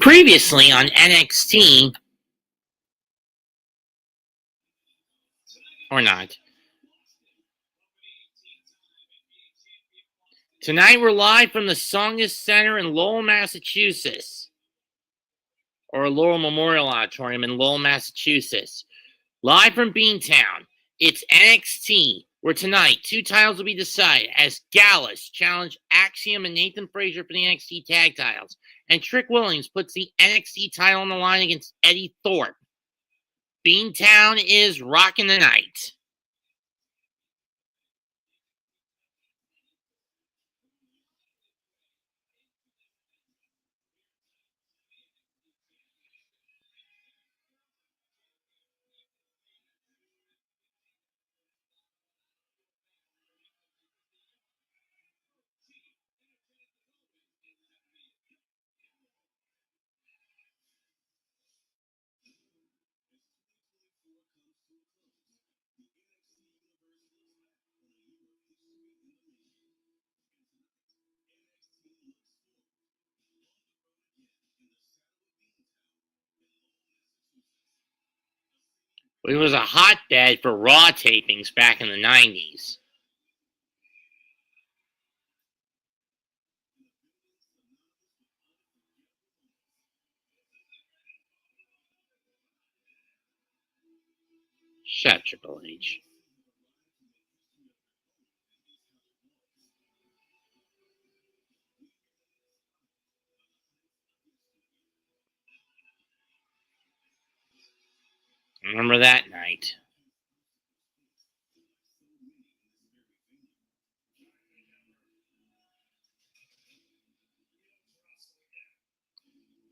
Previously on NXT, or not. Tonight we're live from the Songus Center in Lowell, Massachusetts, or Lowell Memorial Auditorium in Lowell, Massachusetts. Live from Beantown, it's NXT, where tonight 2 titles will be decided as Gallus challenge Axiom and Nathan Frazier for the NXT tag titles, and Trick Williams puts the NXT title on the line against Eddie Thorpe. Beantown is rocking the night. It was a hotbed for Raw tapings back in the 90s. Shut Triple H. Remember that night.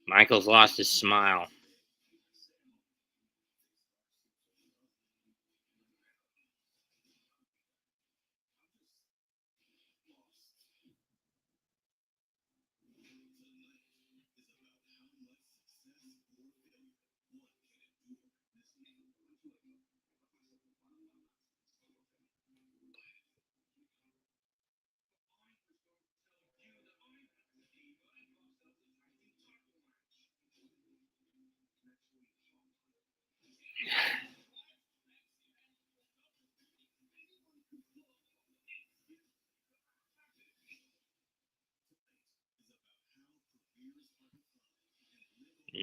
Michaels lost his smile.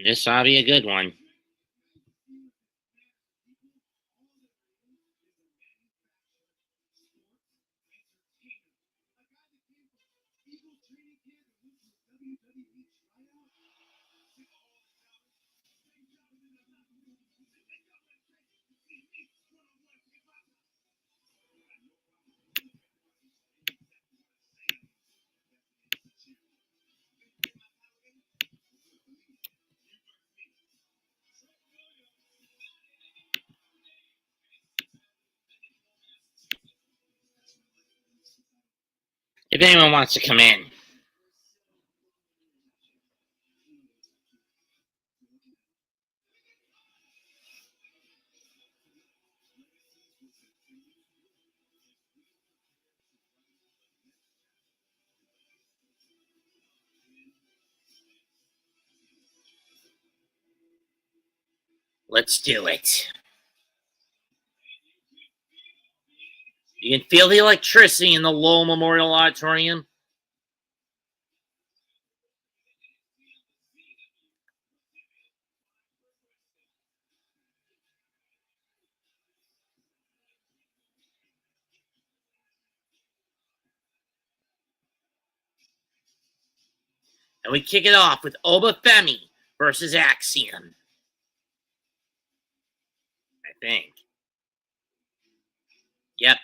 This ought to be a good one. If anyone wants to come in. Let's do it. You can feel the electricity in the Lowell Memorial Auditorium. And we kick it off with Obafemi versus Axiom. I think. Yep.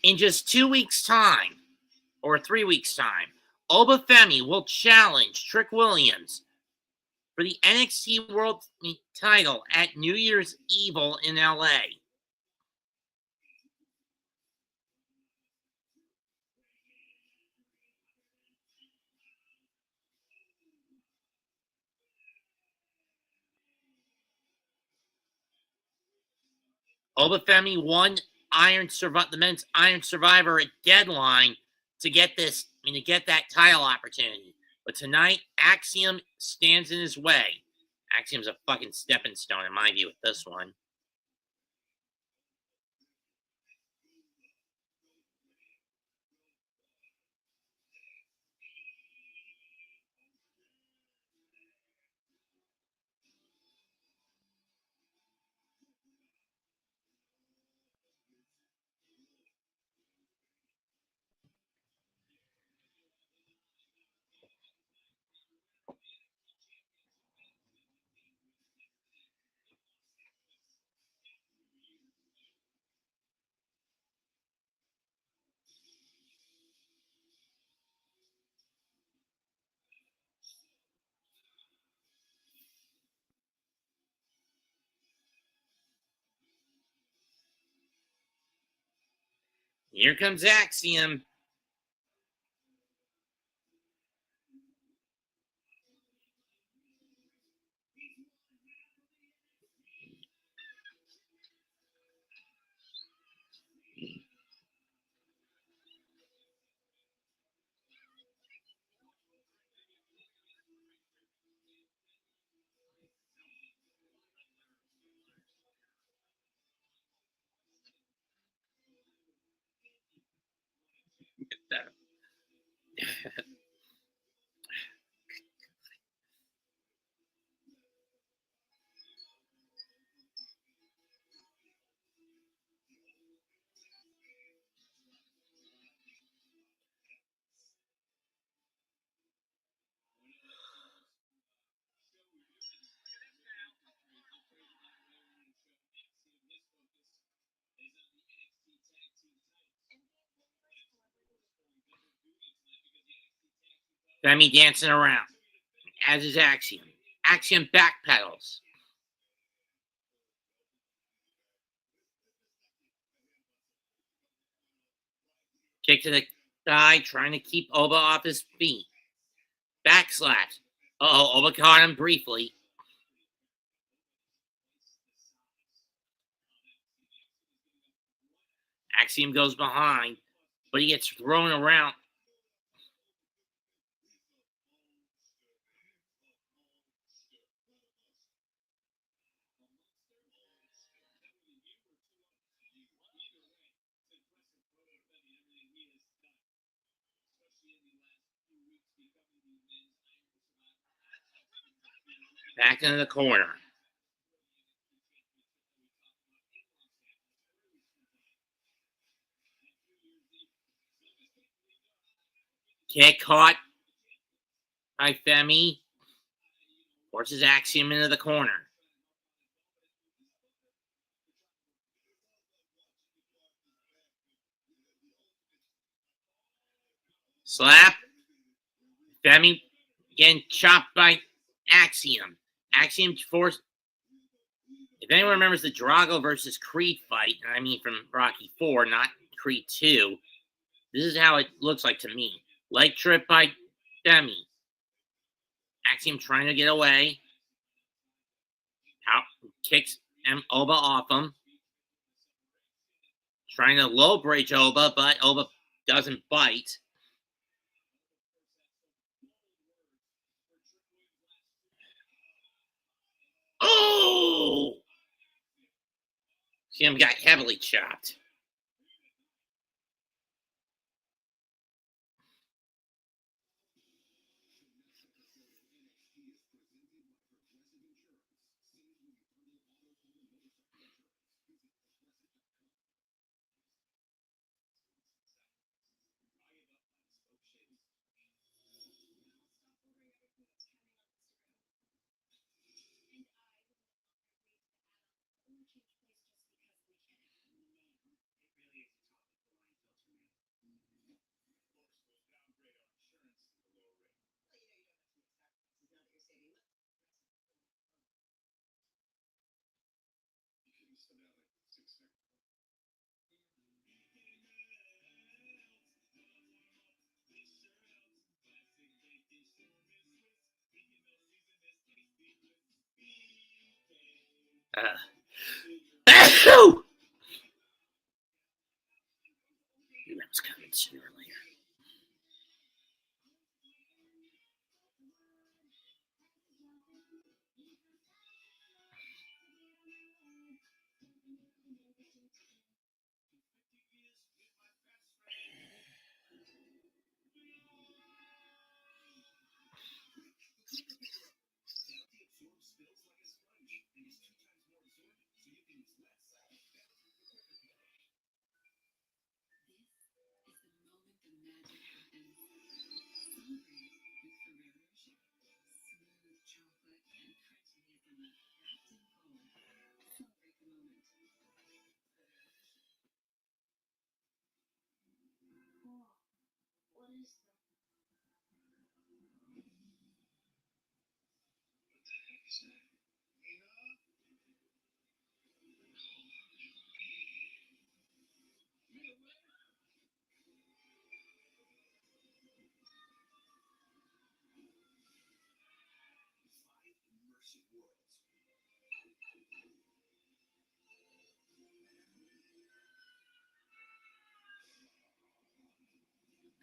In just 2 weeks' time, or 3 weeks' time, Obafemi will challenge Trick Williams for the NXT World title at New Year's Evil in LA. Obafemi won the men's Iron Survivor deadline to get that title opportunity. But tonight, Axiom stands in his way. Axiom's a fucking stepping stone in my view with this one. Here comes Axiom. Femi dancing around, as is Axiom. Axiom backpedals. Kick to the thigh, trying to keep Oba off his feet. Backslash. Oba caught him briefly. Axiom goes behind, but he gets thrown around. Back into the corner. Kick caught by Femi. Forces Axiom into the corner. Slap. Femi getting chopped by Axiom. Axiom forced. If anyone remembers the Drago versus Creed fight, I mean from Rocky 4, not Creed 2, this is how it looks like to me. Leg trip by Femi. Axiom trying to get away. Kicks Oba off him. Trying to low bridge Oba, but Oba doesn't bite. Oh! Axiom got heavily chopped. sooner or later.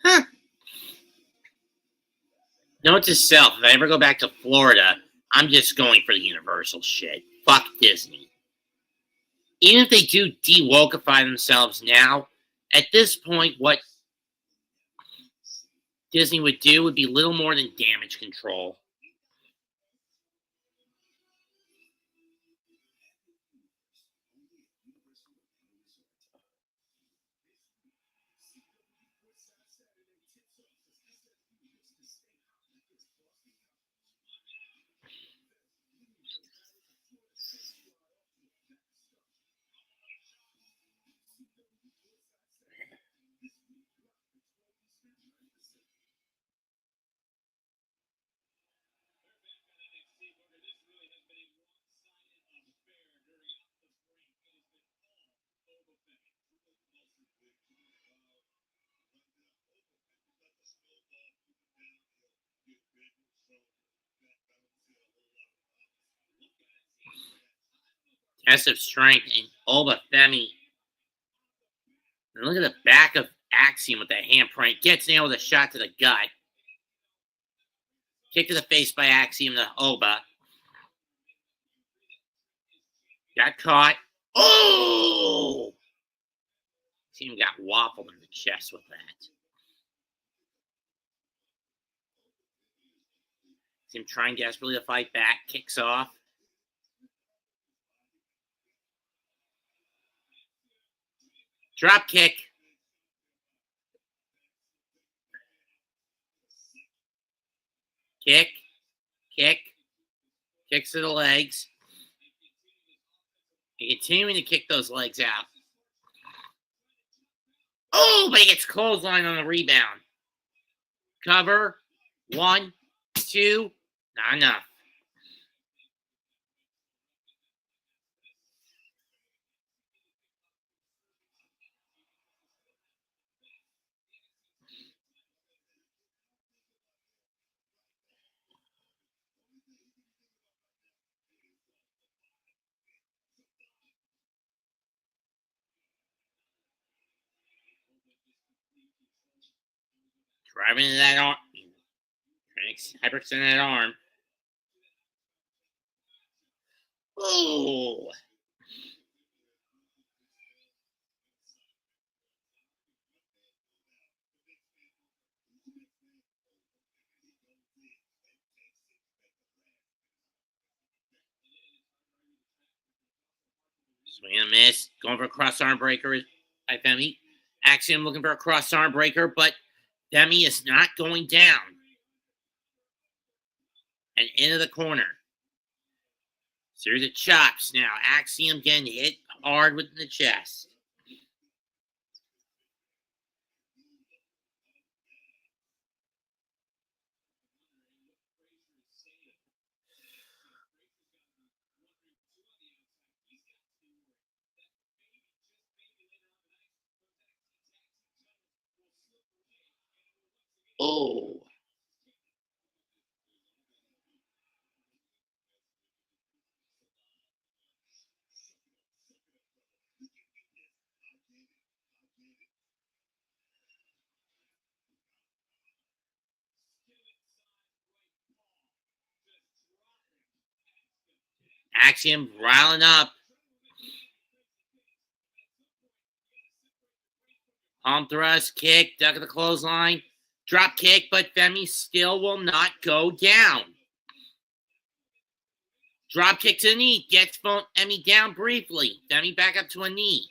Huh. Note to self, if I ever go back to Florida, I'm just going for the Universal shit. Fuck Disney. Even if they do de-wokify themselves now, at this point, what Disney would do would be little more than damage control. Test of strength and Oba Femi. And look at the back of Axiom with that handprint. Gets nailed with a shot to the gut. Kick to the face by Axiom to Oba. Got caught. Oh! Team got waffled in the chest with that. Team trying desperately to fight back. Kicks off. Drop kick. Kick. Kick. Kicks to the legs. And continuing to kick those legs out. Oh, but he gets clothesline on the rebound. Cover. 1, 2. Not enough. Driving into that arm. Hyperextend that arm. Oh. Swing and a miss. Going for a cross arm breaker by Femi. Axiom looking for a cross arm breaker, but Femi is not going down. And into the corner. Series of chops now. Axiom getting hit hard within the chest. Oh. Axiom riling up. Palm thrust, kick, duck of the clothesline. Drop kick, but Femi still will not go down. Drop kick to the knee, gets Femi down briefly. Femi back up to a knee.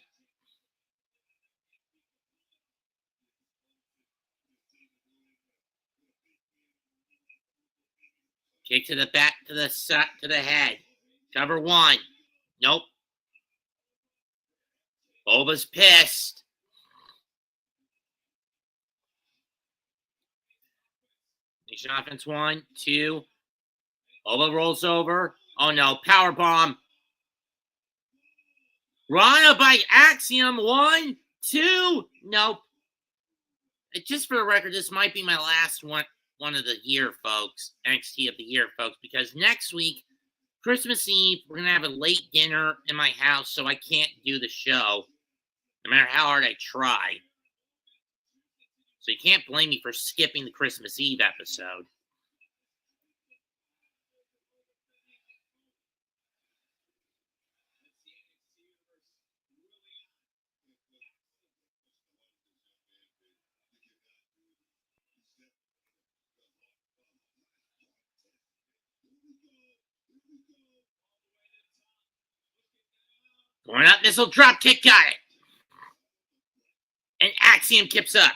Kick to the back, to the head. Cover one. Nope. Boba's pissed. Nation offense 1, 2. Boba rolls over. Oh no, power bomb. Rana by Axiom. 1, 2. Nope. Just for the record, this might be my last one of the year, folks. NXT of the year, folks. Because next week, Christmas Eve, we're going to have a late dinner in my house, so I can't do the show, no matter how hard I try. So you can't blame me for skipping the Christmas Eve episode. Going up, missile drop kick, got it. And Axiom kicks up.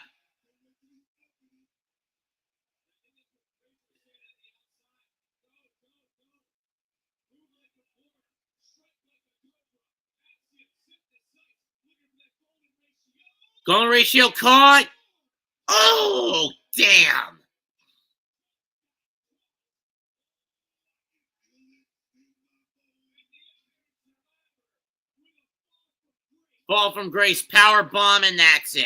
Golden ratio caught. Oh, damn. Fall from grace, power bomb, and that's it.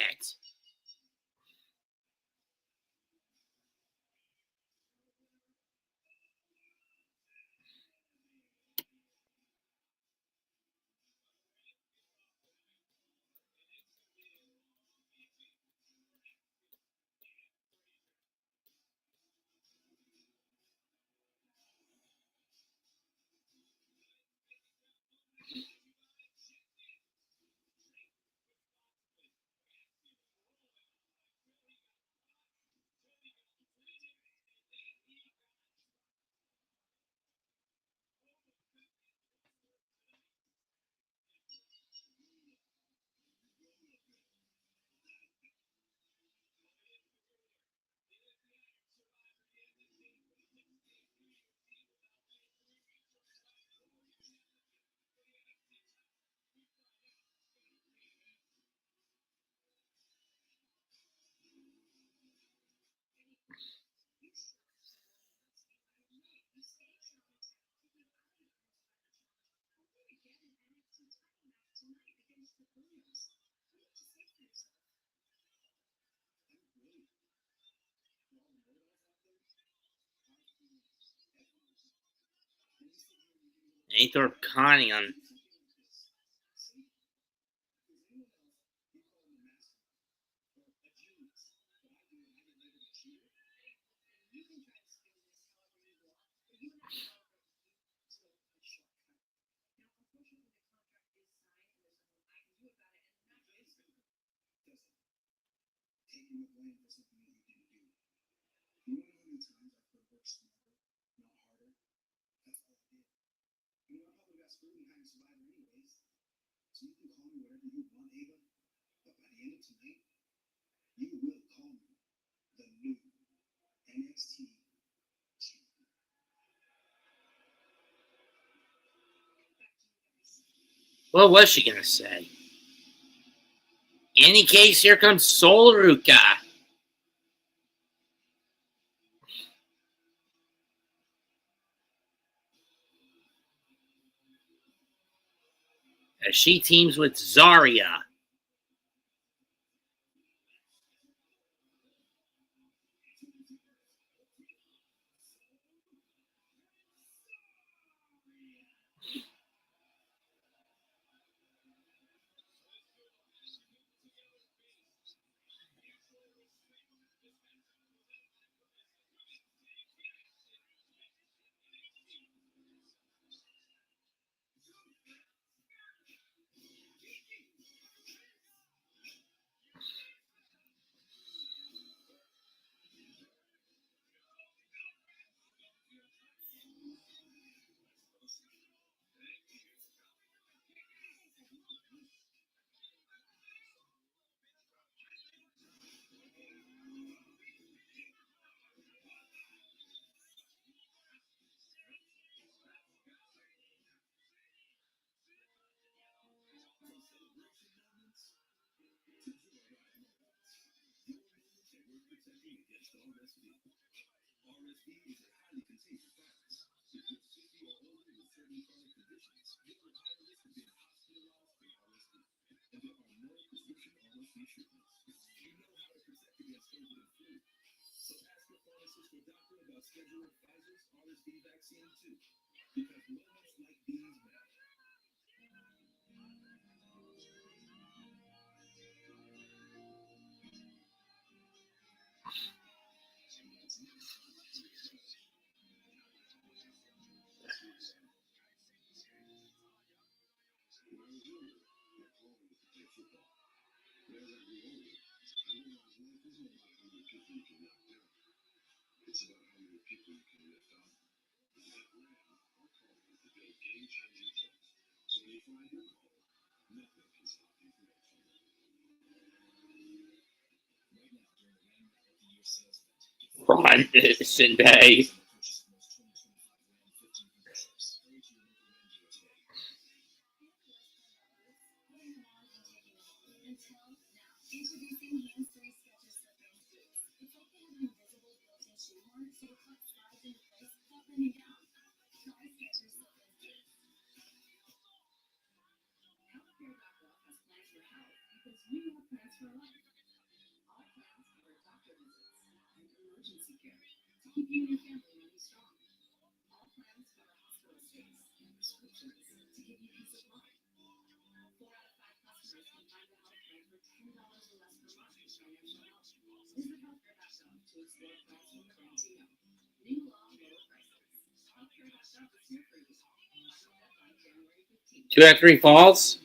Aethor Connie on. What was she gonna say? In any case, here comes Solaruka. As she teams with Zarya. Ron Day. Two out three falls.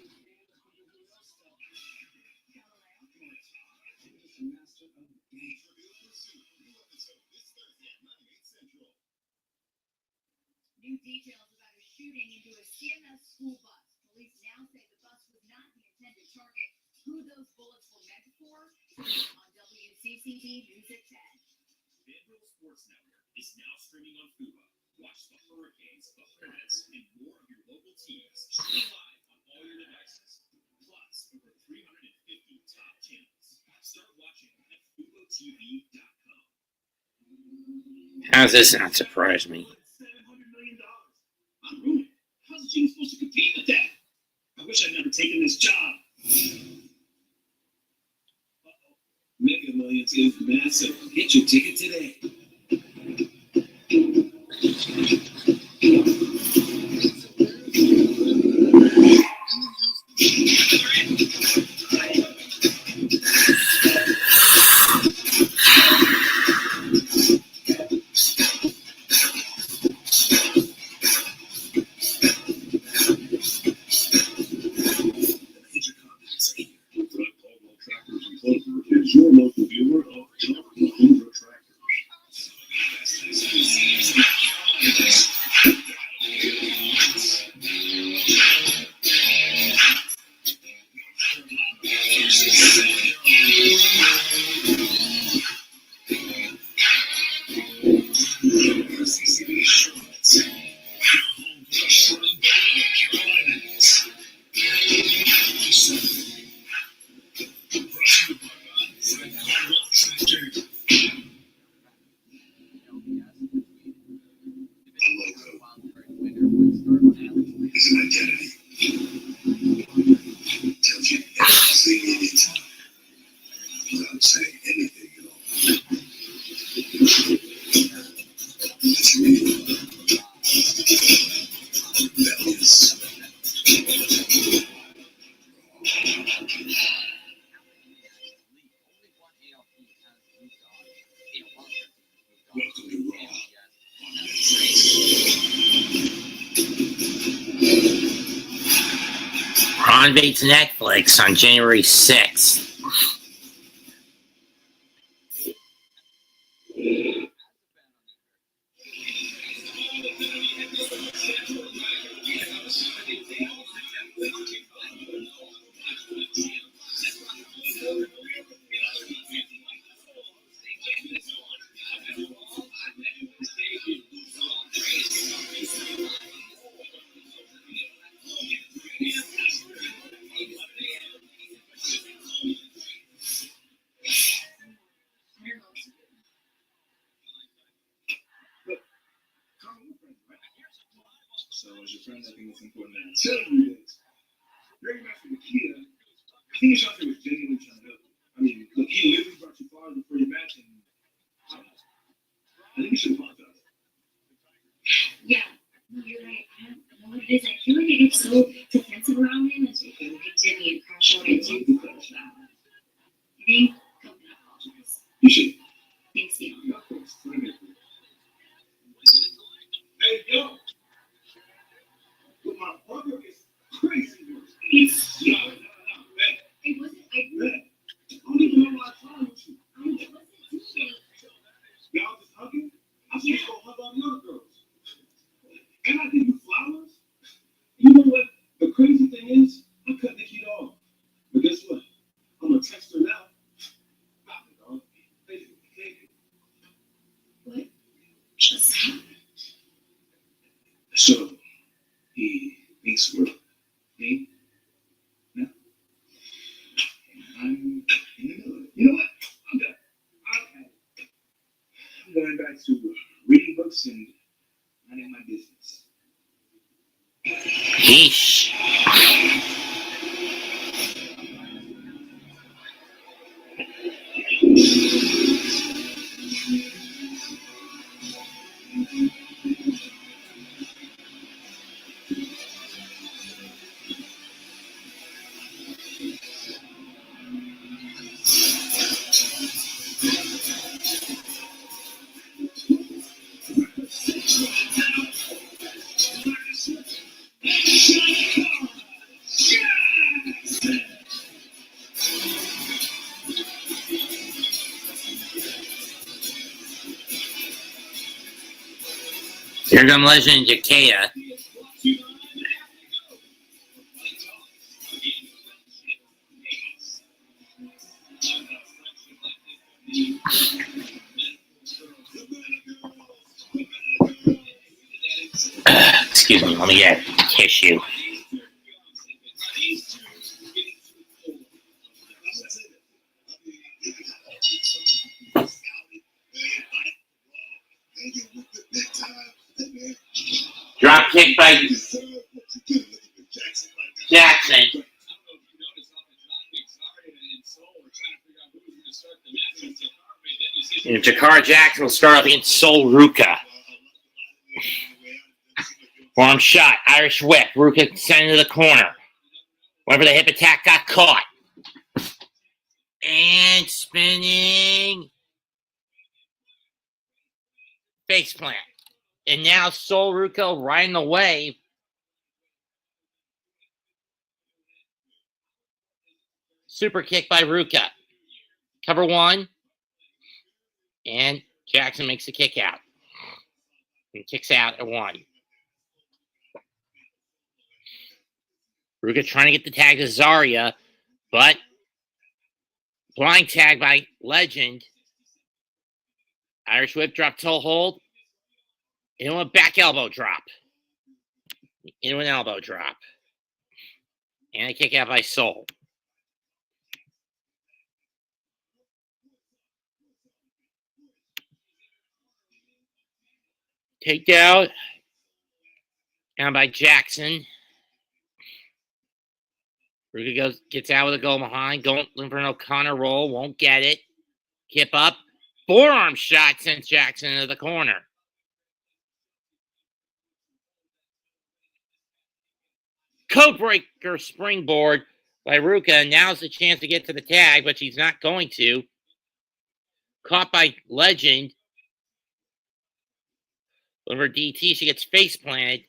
How does this not surprise me? How's the team supposed to compete with that? I wish I'd never taken this job. Mega Millions is massive. Get your ticket today. Your local dealer of top 100 is an identity. Tells you everything you need to know without saying anything at all. It's real. Rebellious. Welcome to Raw on Netflix. Ron beats Netflix on January 6th. So as your friend, I think it's important that I tell you this. Very much for Nikita. I think Shante was genuinely trying to help you. I mean, look, he literally brought you far before your match, and I think you should apologize. Yeah, no, you're right. I don't know what it is. I feel like I get so defensive around him. It's like, I did me a crash on it too. I think I'm gonna apologize. You should. Thanks, Neil. Yeah, of course. Hey, yo! But my brother is crazy. It's No. it wasn't. I don't even know why I told you. it wasn't me. Y'all just hugging? I should go hug all the other girls. And I give you flowers? You know what? The crazy thing is, I cut Nikki off. But guess what? I'm gonna text her now. Stop it, dog. Thank you. What just happened? So, he thinks we're me now. I'm in the middle of it. You know what? I'm done. I'm going back to reading books and minding my business. Yeesh. Here comes Legend Jakaya. Excuse me, let me get a tissue. Drop kick by Jackson. And Jakara Jackson will start off against Sol Ruka. Forearm shot, Irish whip. Ruka sent into the corner. Went for the hip attack, got caught. And spinning. Face plant. And now Sol Ruka riding the wave. Super kick by Ruka. Cover one. And Jackson makes the kick out. And kicks out at one. Ruka trying to get the tag to Zarya, but blind tag by Legend. Irish whip drop toe hold. Into a back elbow drop. Into an elbow drop. And a kick out by Sol. Takedown. Down by Jackson. Ruka gets out with a go behind. Going for an O'Connor roll. Won't get it. Kip up. Forearm shot sends Jackson into the corner. Code breaker springboard by Ruka. Now's the chance to get to the tag, but she's not going to. Caught by Legend. Over DT, she gets face planted.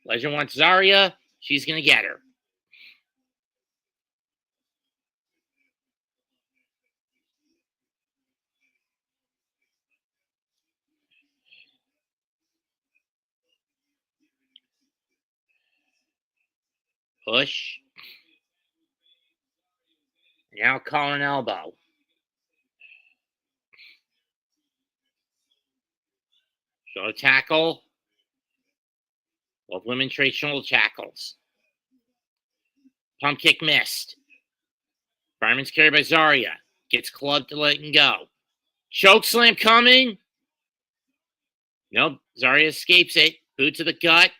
Legend wants Zarya. She's going to get her. Push. Now call an elbow. Shoulder tackle. Both women trade shoulder tackles. Pump kick missed. Fireman's carried by Zarya. Gets clubbed to let him go. Choke slam coming. Nope. Zarya escapes it. Boot to the gut.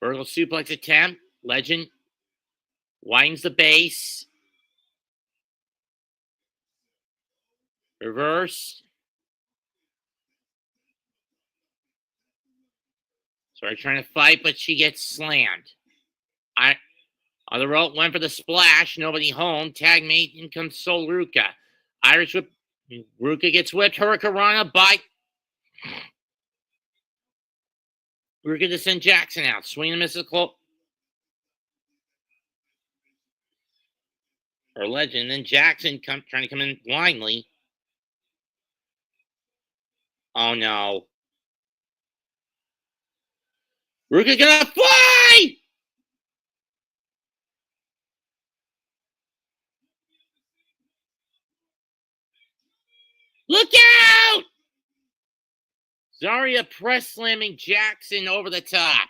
Vertical suplex attempt. Legend widens the base. Reverse. Sorry, trying to fight, but she gets slammed. On the rope, went for the splash. Nobody home. Tag mate, in comes Sol Ruka. Irish whip. Ruka gets whipped. Hurricanrana by Ruka to send Jackson out. Swing and misses close. Or Legend. Then Jackson trying to come in blindly. Oh no. Ruka gonna fly! Look out! Zarya press slamming Jackson over the top.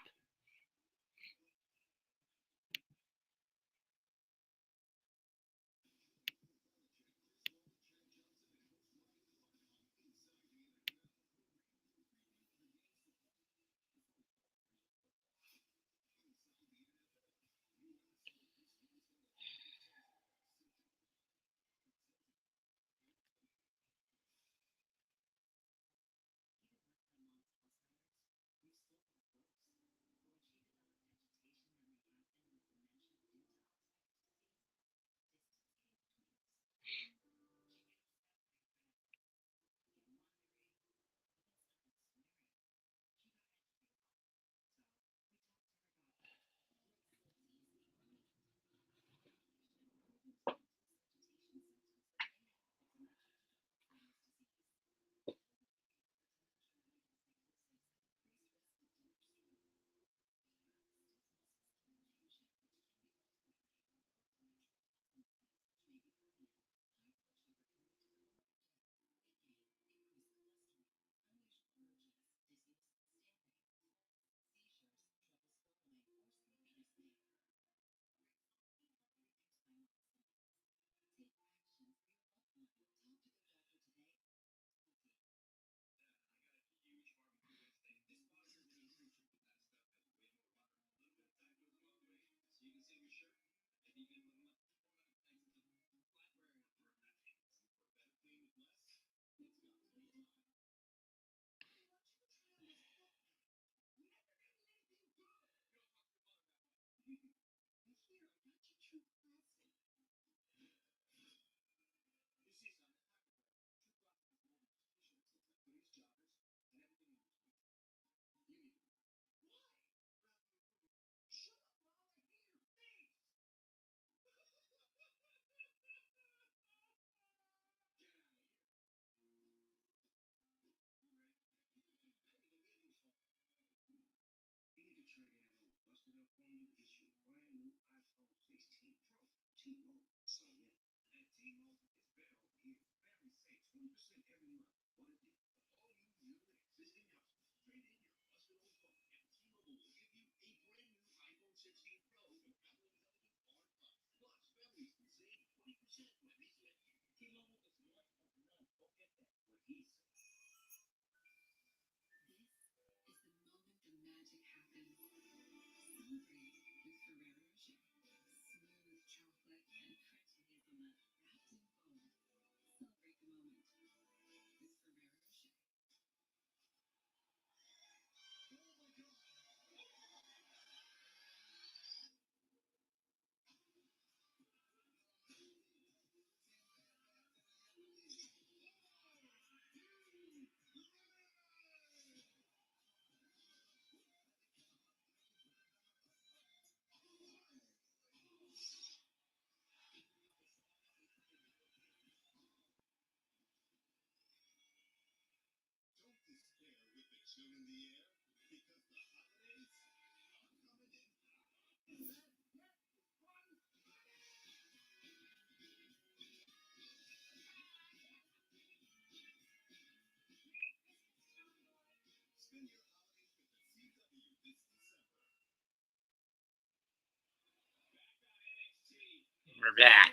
We're back.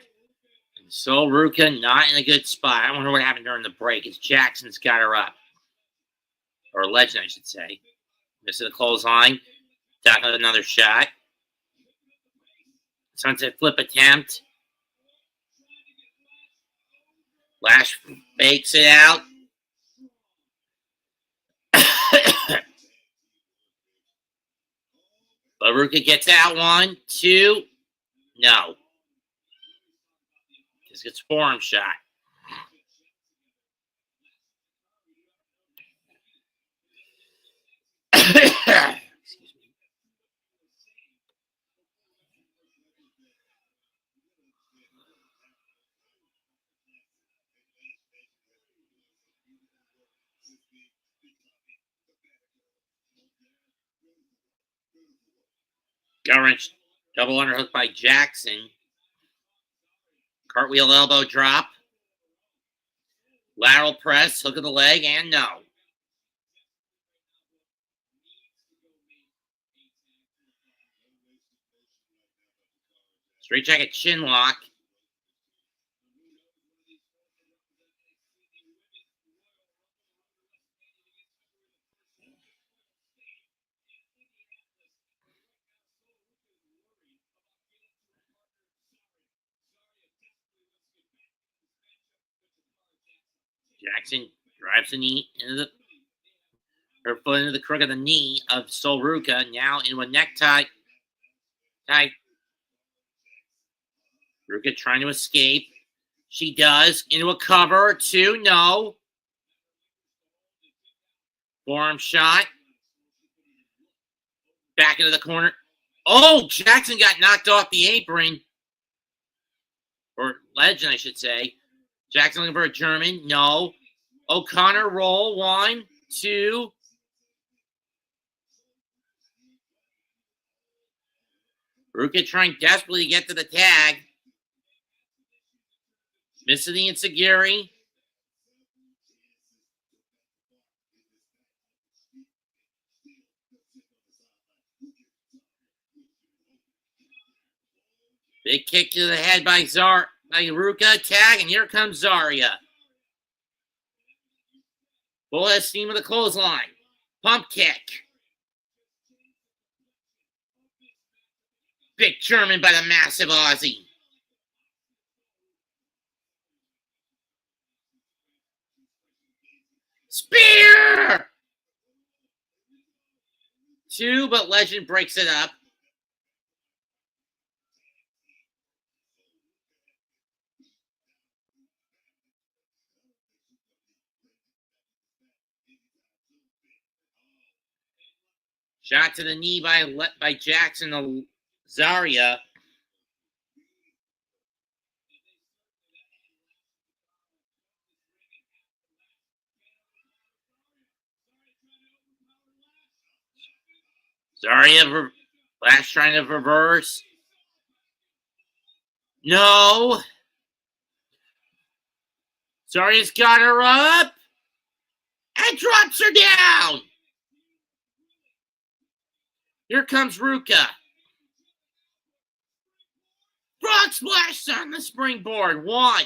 So Ruka not in a good spot. I wonder what happened during the break. It's Jackson's got her up. Or Legend, I should say. Missing the clothesline. Tackling with another shot. Sunset flip attempt. Lash fakes it out. But Ruka gets out 1, 2. No. Just gets forearm shot. Excuse me. Gut-wrench double underhook by Jackson. Cartwheel elbow drop. Lateral press, hook of the leg, and no. Straight jacket chin lock. Jackson drives the knee into her foot into the crook of the knee of Sol Ruka. Now into a necktie. Ruka trying to escape. She does. Into a cover. 2. No. Forearm shot. Back into the corner. Oh, Jackson got knocked off the apron. Or Legend, I should say. Jackson looking for a German. No. O'Connor roll. 1, 2. Ruka trying desperately to get to the tag. Missing the Enziguri. Big kick to the head by Ruka. Tag, and here comes Zarya. Full head steam of the clothesline. Pump kick. Big German by the massive Aussie. Spear! 2, but Legend breaks it up. Shot to the knee by Jackson to Zarya. Zarya Lash trying to reverse. No. Zarya's got her up and drops her down. Here comes Ruka. Frog splash on the springboard. 1,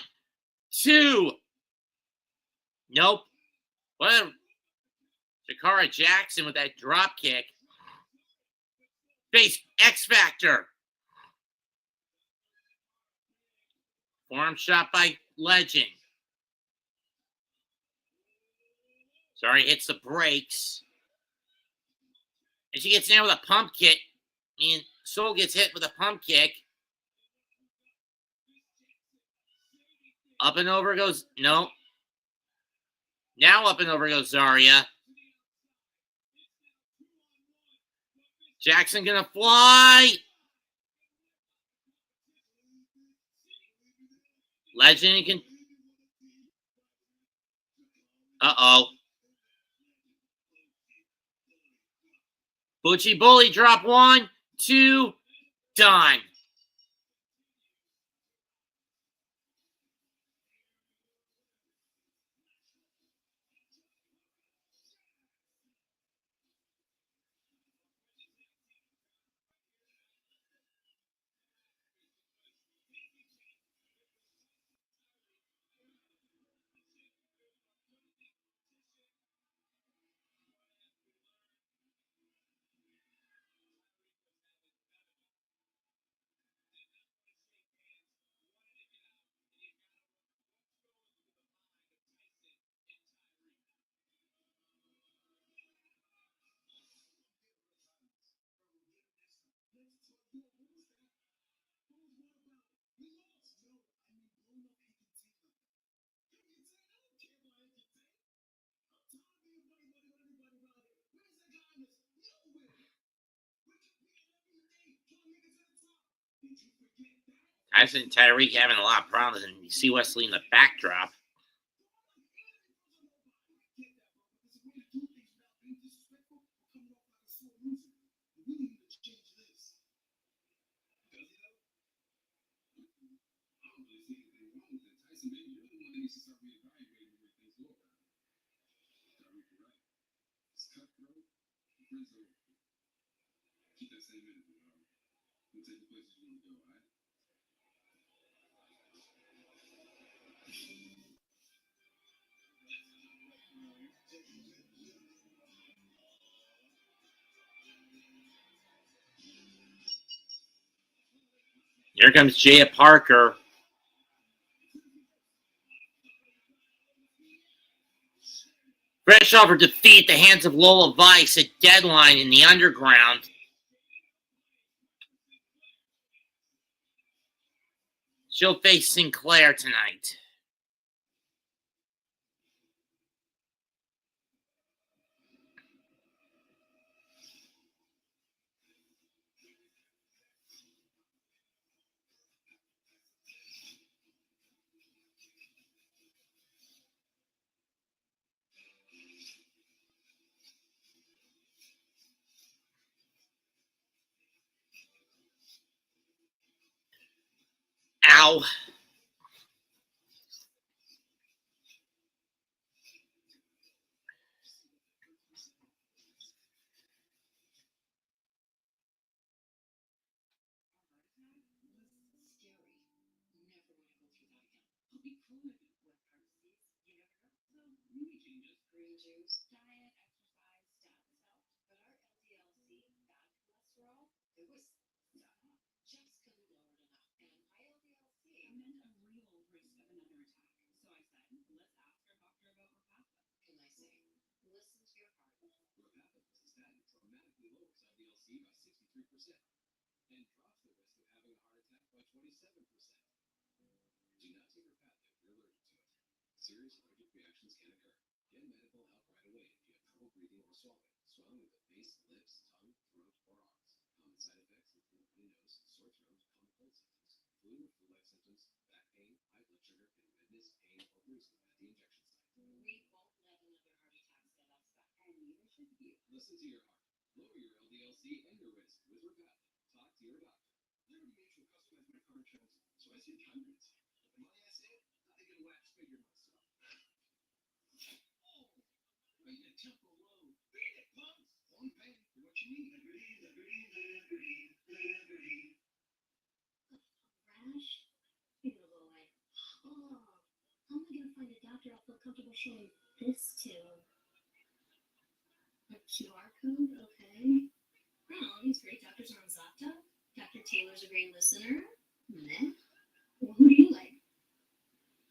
2. Nope. What? Shakara Jackson with that drop kick. Face X Factor. Forearm shot by Legend. Sorry, hits the brakes. And she gets down with a pump kick. And Sol gets hit with a pump kick. Up and over goes, no. Now up and over goes Zarya. Jackson gonna fly. Legend can. Uh-oh. Butchie Bully drop 1, 2. Done. Tyson and Tyreek having a lot of problems, and you see Wesley in the backdrop. Here comes Jaya Parker. Fresh off her defeat at the hands of Lola Vice at Deadline in the Underground. She'll face Sinclair tonight. Ow. Showing this to a QR code, okay. Well, all these great doctors are on Zopta. Dr. Taylor's a great listener. Meh. Well, who do you like?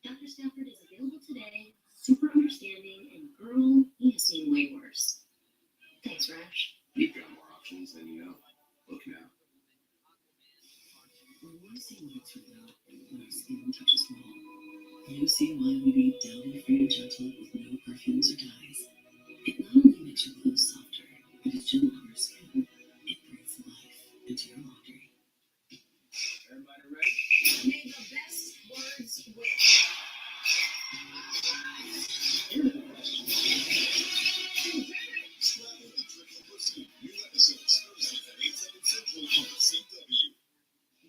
Dr. Stafford is available today, super understanding, and girl, he has seen way worse. Thanks, Rash. You've got more options than you know. Look now. When you see what's without, when our skin touches small, you see why we leave Delhi Free and Gentle with no perfumes or dyes. It not only makes your clothes softer, but as gentle on your skin, it breathes life into your laundry. Everybody ready? May the best words win. New episodes Thursday at 8, 7 Central on CW.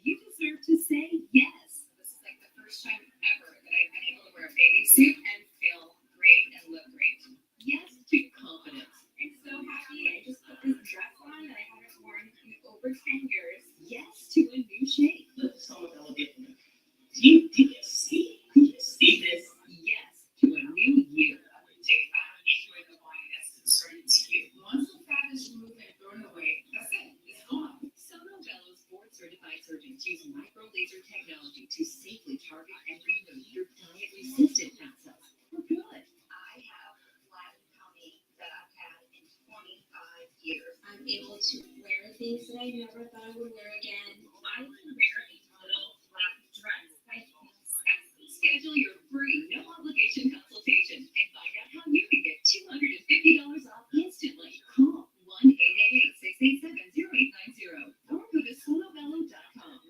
You deserve to say yes. This is like the first time ever that I've been able to wear a bathing suit and feel great and look great. Yes to confidence. I'm so happy. I just put this dress on that I haven't worn in over 10 years. Yes to a new shape. Let's talk about it. Did you see this? Yes to a new you. Take out enjoy the wine that's inserted to you. Once the fat is removed and thrown away, that's it. It's gone. Sono Bello's board-certified surgeons use micro-laser technology to safely target and remove your diet-resistant fat cells for good. I have flattened tummy that I've had in 25 years. I'm able to wear things that I never thought I would wear again. I can wear a little flat dress. I feel sexy. Schedule your free, no-obligation consultation and find out how you can get $250 off instantly. Call 1-888-687-0890 or go to sonobello.com.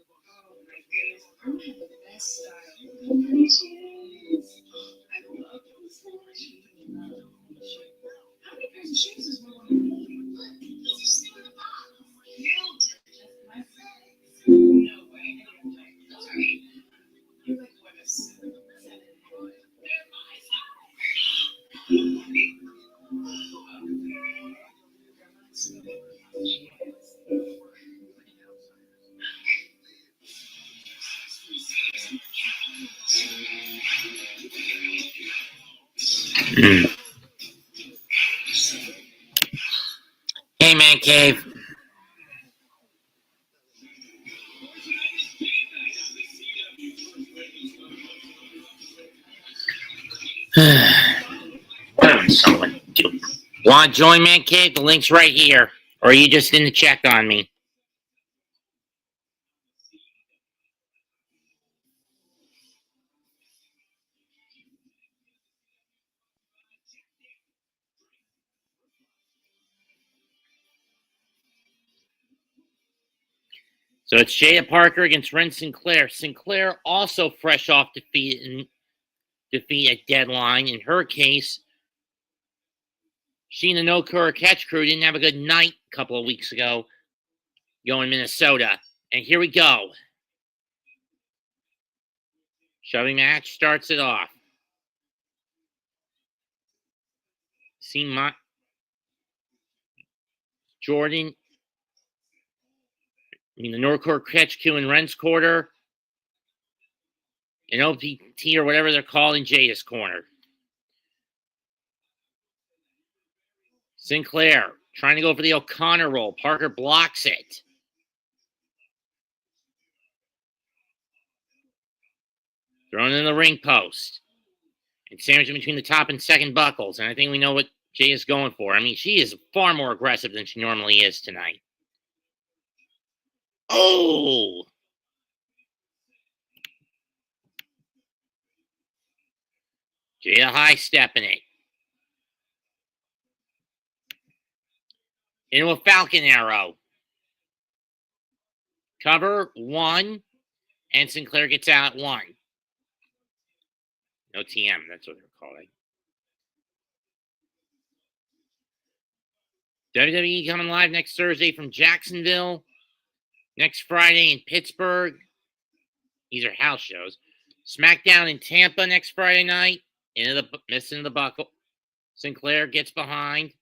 Hey, man cave. Someone do. Want to join Man Cave? The link's right here. Or are you just in the check on me? So it's Jada Parker against Ren Sinclair. Sinclair also fresh off defeat at Deadline. In her case, she and the No Cure Catch crew didn't have a good night a couple of weeks ago going to Minnesota. And here we go. Shoving match starts it off. See Jordan. The Norcore Catch Q in Ren's quarter. And OPT or whatever they're called in Jada's corner. Sinclair trying to go for the O'Connor roll. Parker blocks it. Thrown in the ring post. And sandwiched between the top and second buckles. And I think we know what Jay is going for. I mean, she is far more aggressive than she normally is tonight. Oh! Jada high stepping it. Into a Falcon Arrow. Cover 1. And Sinclair gets out at 1. No TM, that's what they're calling. WWE coming live next Thursday from Jacksonville. Next Friday in Pittsburgh. These are house shows. SmackDown in Tampa next Friday night. Missing the buckle. Sinclair gets behind.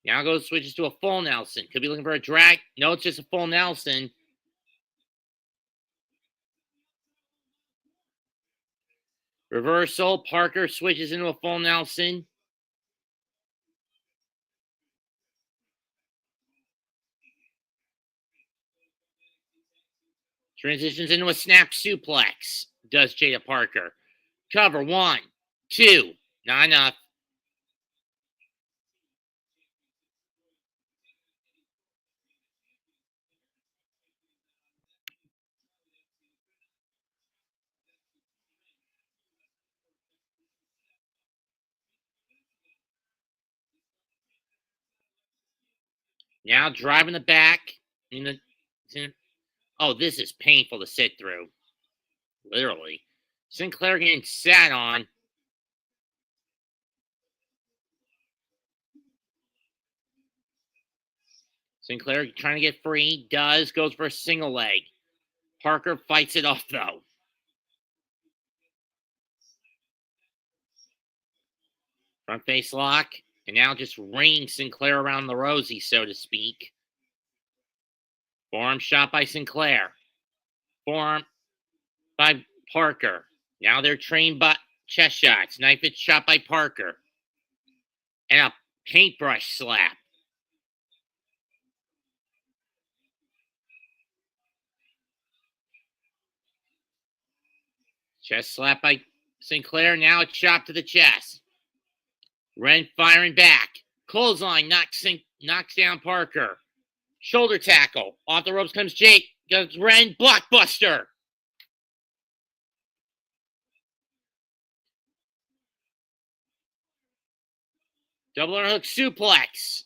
Now switches to a full Nelson. Could be looking for a drag. No, it's just a full Nelson. Reversal. Parker switches into a full Nelson. Transitions into a snap suplex. Does Jada Parker. Cover 1, 2. Not enough. Now driving the back. Oh, this is painful to sit through. Literally. Sinclair getting sat on. Sinclair trying to get free. Goes for a single leg. Parker fights it off, though. Front face lock. And now just ringing Sinclair around the rosy, so to speak. Forearm shot by Sinclair. Forearm by Parker. Now they're trained by chest shots. Knife it shot by Parker. And a paintbrush slap. Chest slap by Sinclair. Now a chop to the chest. Ren firing back. Clothesline knocks down Parker. Shoulder tackle. Off the ropes comes Jake. Goes Ren. Blockbuster. Double underhook suplex.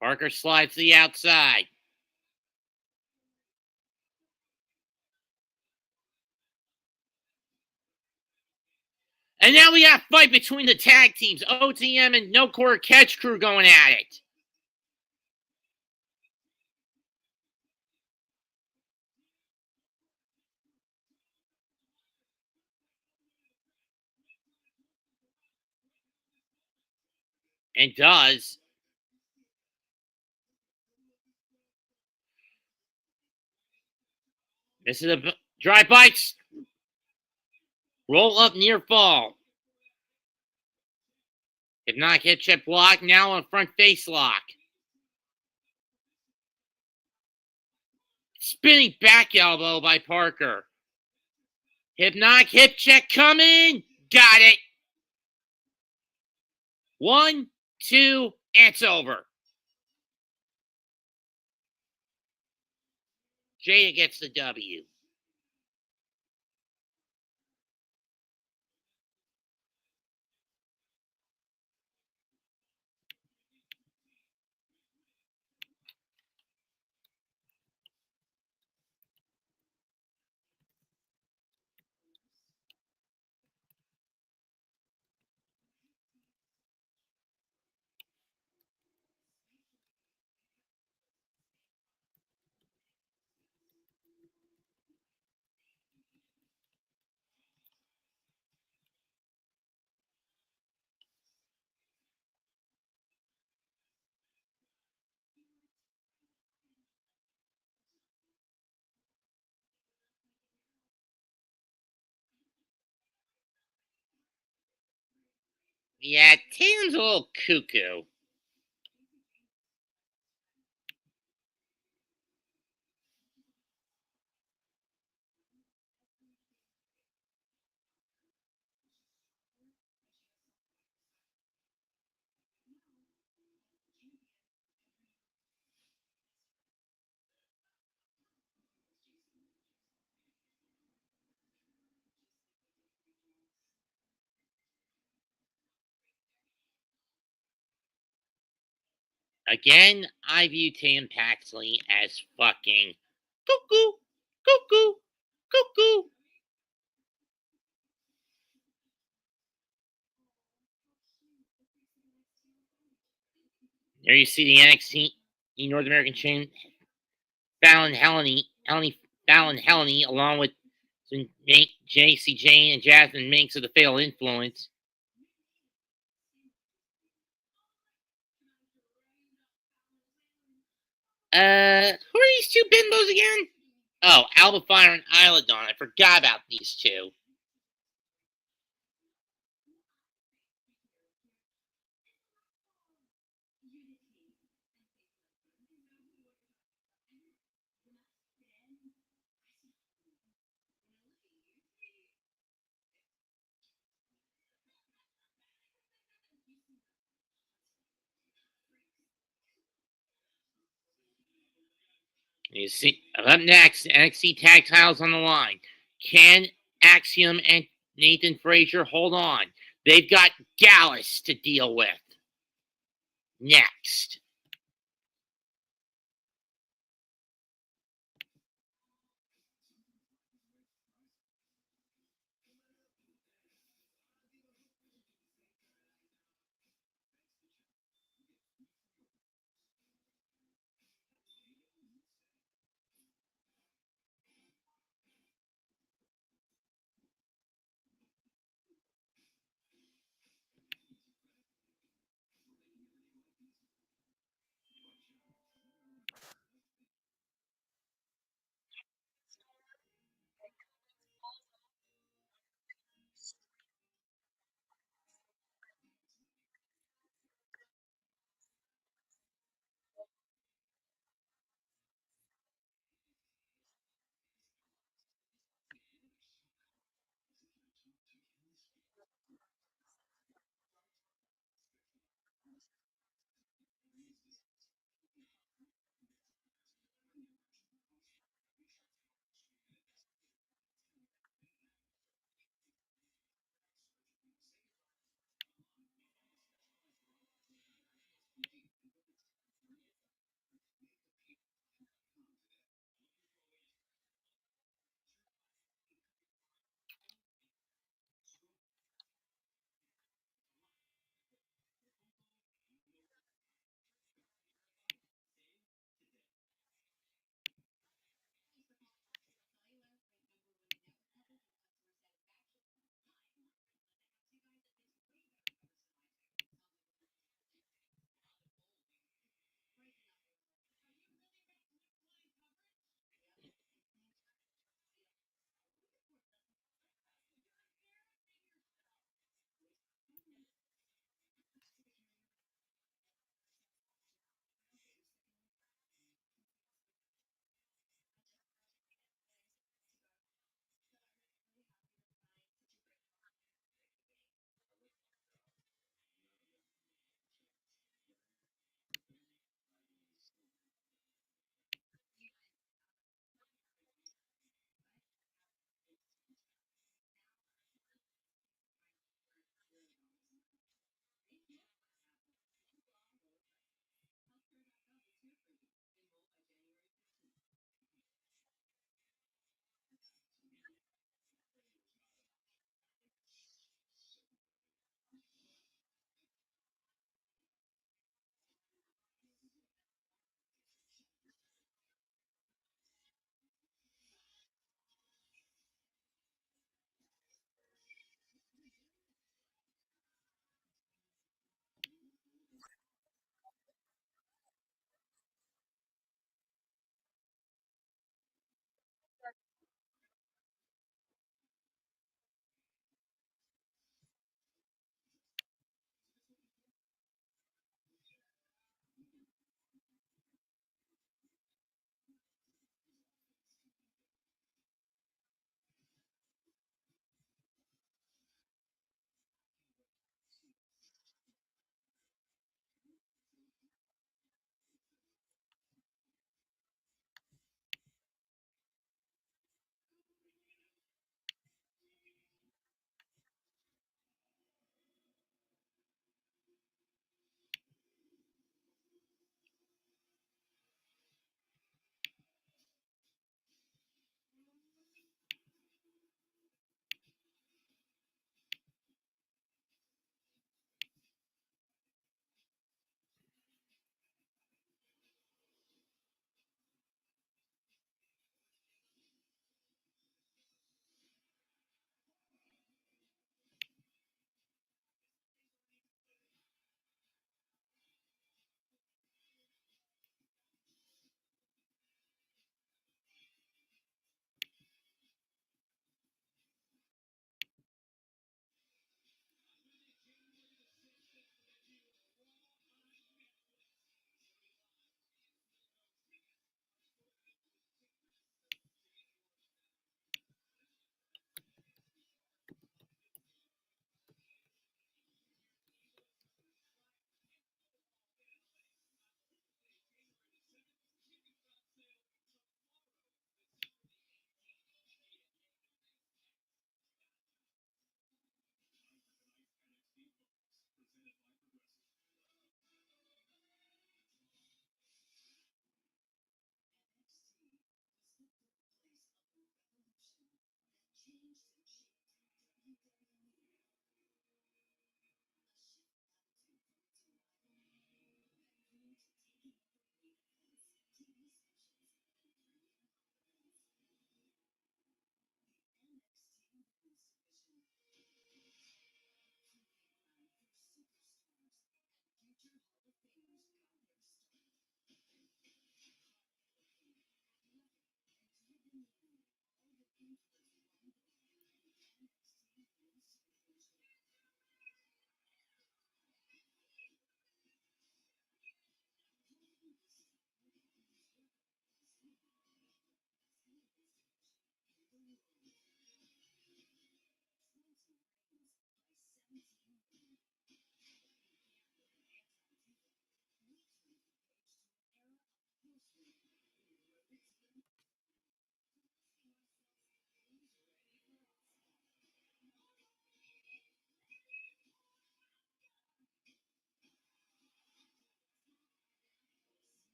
Parker slides to the outside. And now we got a fight between the tag teams. OTM and No Core Catch Crew going at it. And does. This is a dry bites. Roll up near fall. Hypnotic hip check block. Now on front face lock. Spinning back elbow by Parker. Hypnotic hip check coming. Got it. 1, 2, and it's over. Jada gets the W. Yeah, Tatum's a little cuckoo. Again, I view Tatum Paxley as fucking cuckoo, cuckoo, cuckoo. There you see the NXT North American champion Fallon Heleny, along with some JC Jane and Jasmine Minks of the Fatal Influence. Who are these two bimbos again? Oh, Alba Fire and Isla Dawn. I forgot about these two. You see, up next, NXT tag titles on the line. Can Axiom and Nathan Frazier hold on? They've got Gallus to deal with. Next.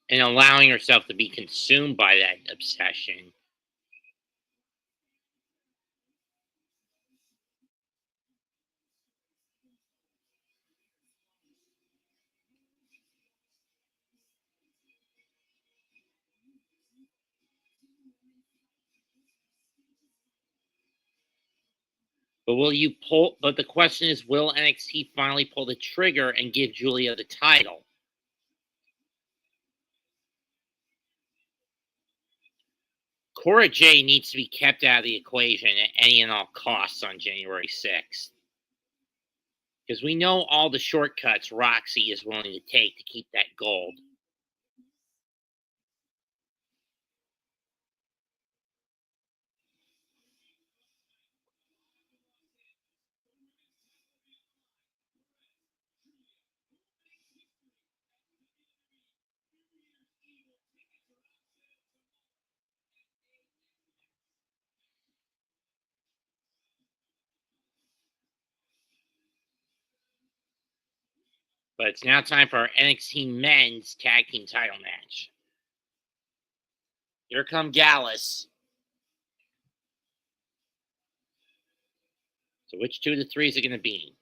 and allowing herself to be consumed by that obsession. But the question is, will NXT finally pull the trigger and give Julia the title? Cora Jade needs to be kept out of the equation at any and all costs on January 6th. Because we know all the shortcuts Roxy is willing to take to keep that gold. But it's now time for our NXT Men's Tag Team title match. Here come Gallus. So which two of the three is it going to be?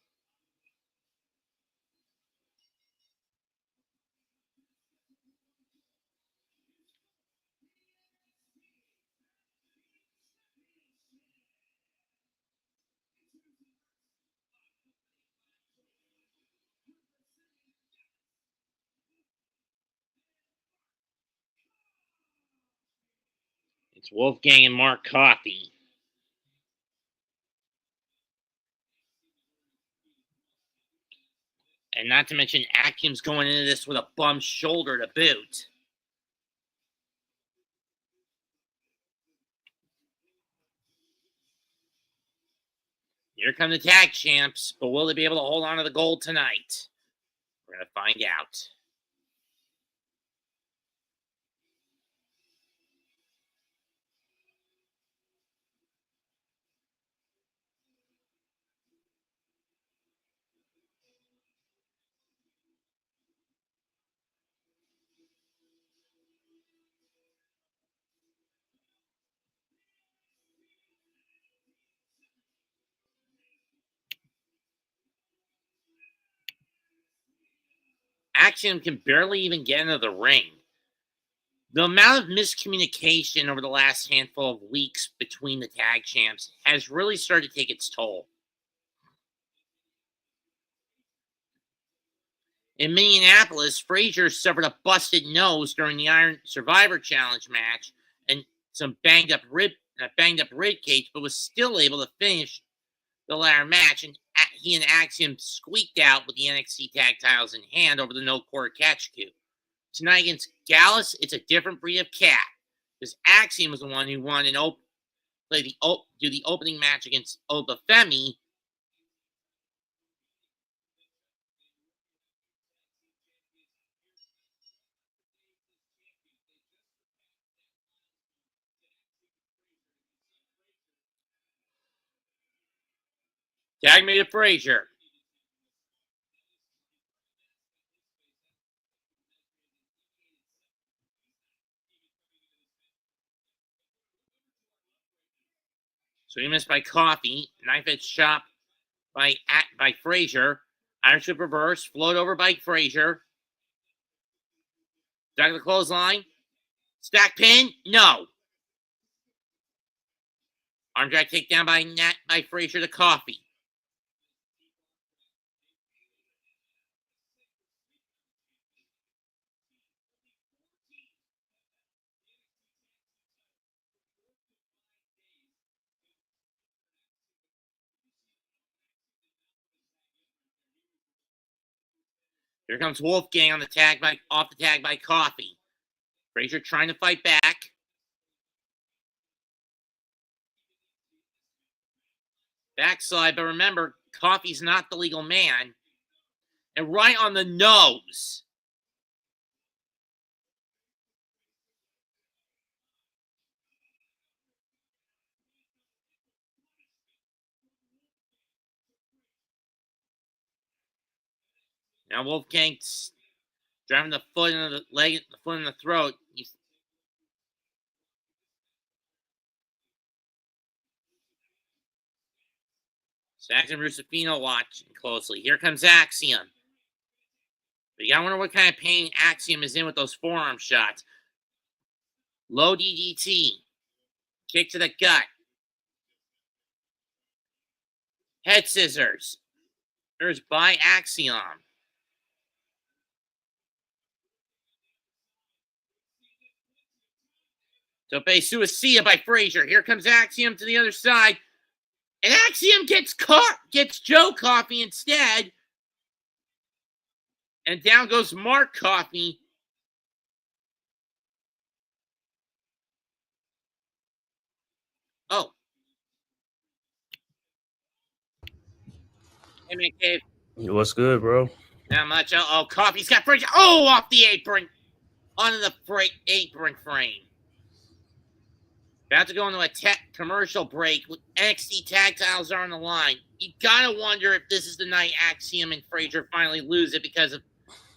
It's Wolfgang and Mark Coffey. And not to mention, Axiom's going into this with a bum shoulder to boot. Here come the tag champs, but will they be able to hold on to the gold tonight? We're going to find out. Axiom can barely even get into the ring. The amount of miscommunication over the last handful of weeks between the tag champs has really started to take its toll. In Minneapolis, Frazier suffered a busted nose during the Iron Survivor Challenge match and some banged up rib cage, but was still able to finish the ladder match. And he and Axiom squeaked out with the NXT tag titles in hand over the no quarter catch coup. Tonight against Gallus, it's a different breed of cat. Because Axiom was the one who won and do the opening match against Obafemi. Tag me to Frazier. So he missed by Coffee. Knife edge chop by Frazier. Irish whip reverse. Float over by Frazier. Duck the clothesline. Stack pin. No. Arm drag takedown by Frazier to Coffee. Here comes Wolfgang on the off the tag by Coffee. Frazier trying to fight back. Backslide, but remember, Coffee's not the legal man. And right on the nose. Now Wolfgang Driving the foot into the leg, the foot in the throat. Saxon Rusifino watching closely. Here comes Axiom. But you gotta wonder what kind of pain Axiom is in with those forearm shots. Low DDT. Kick to the gut. Head scissors. There's by Axiom. Tope Suicida by Frazier. Here comes Axiom to the other side. And Axiom gets Joe Coffey instead. And down goes Mark Coffey. Oh. Hey, man, Cave. What's good, bro? Not much. Oh, Coffey's got Frazier. Oh, off the apron. Onto the apron frame. About to go into a commercial break with NXT tag titles are on the line. You gotta wonder if this is the night Axiom and Frazier finally lose it because of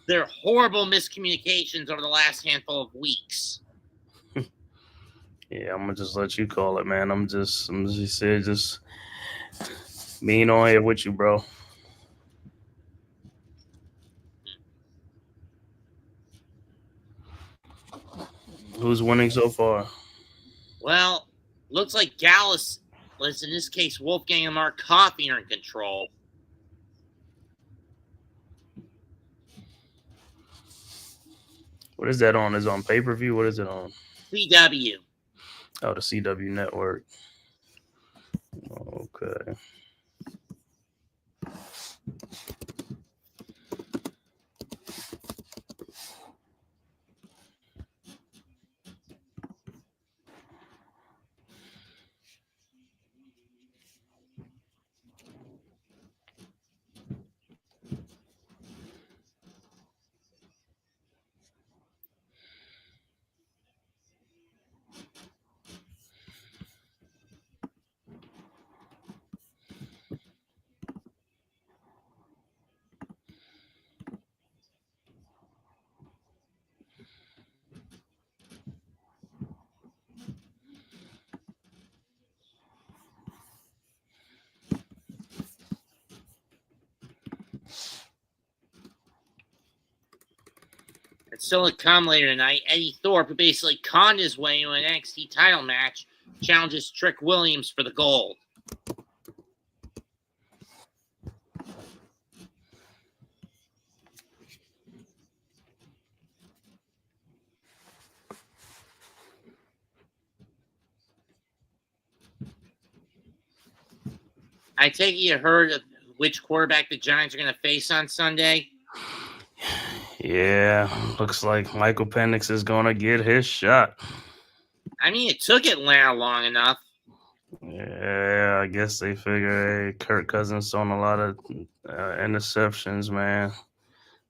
their horrible miscommunications over the last handful of weeks. Yeah, I'm gonna just let you call it, man. I'm just being on here with you, bro. Who's winning so far? Well, looks like Gallus, in this case, Wolfgang and Mark Coffey are in control. What is that on? Is it on pay-per-view? What is it on? CW. Oh, the CW network. Okay. And still to come later tonight, Eddie Thorpe, who basically conned his way into an NXT title match, challenges Trick Williams for the gold. I take it you heard of which quarterback the Giants are going to face on Sunday? Yeah, looks like Michael Penix is gonna get his shot. I mean, it took Atlanta long enough. Yeah, I guess they figure, hey, Kirk Cousins throwing a lot of interceptions, man.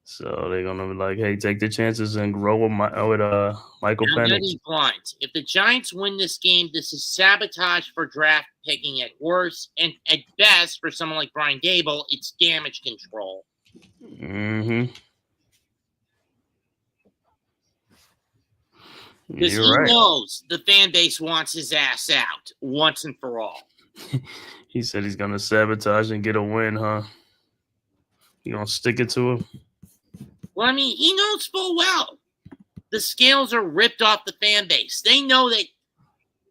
So they're gonna be like, hey, take the chances and grow with Michael I'm going to Penix. be blunt. If the Giants win this game, this is sabotage for draft picking at worst, and at best, for someone like Brian Dable, it's damage control. Mm-hmm. Because he You're right. knows the fan base wants his ass out once and for all. He said he's gonna sabotage and get a win, huh? You gonna stick it to him? Well, I mean, he knows full well the scales are ripped off the fan base. They know that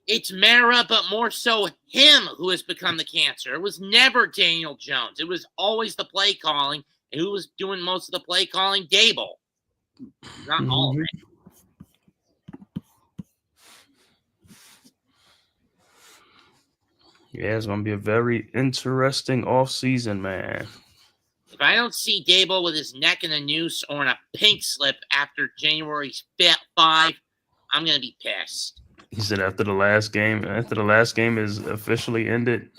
it's Mara, but more so him who has become the cancer. It was never Daniel Jones. It was always the play calling. And who was doing most of the play calling? Dable. Not all of it. Yeah, it's gonna be a very interesting offseason, man. If I don't see Dable with his neck in a noose or in a pink slip after January 5, I'm going to be pissed. He said after the last game is officially ended.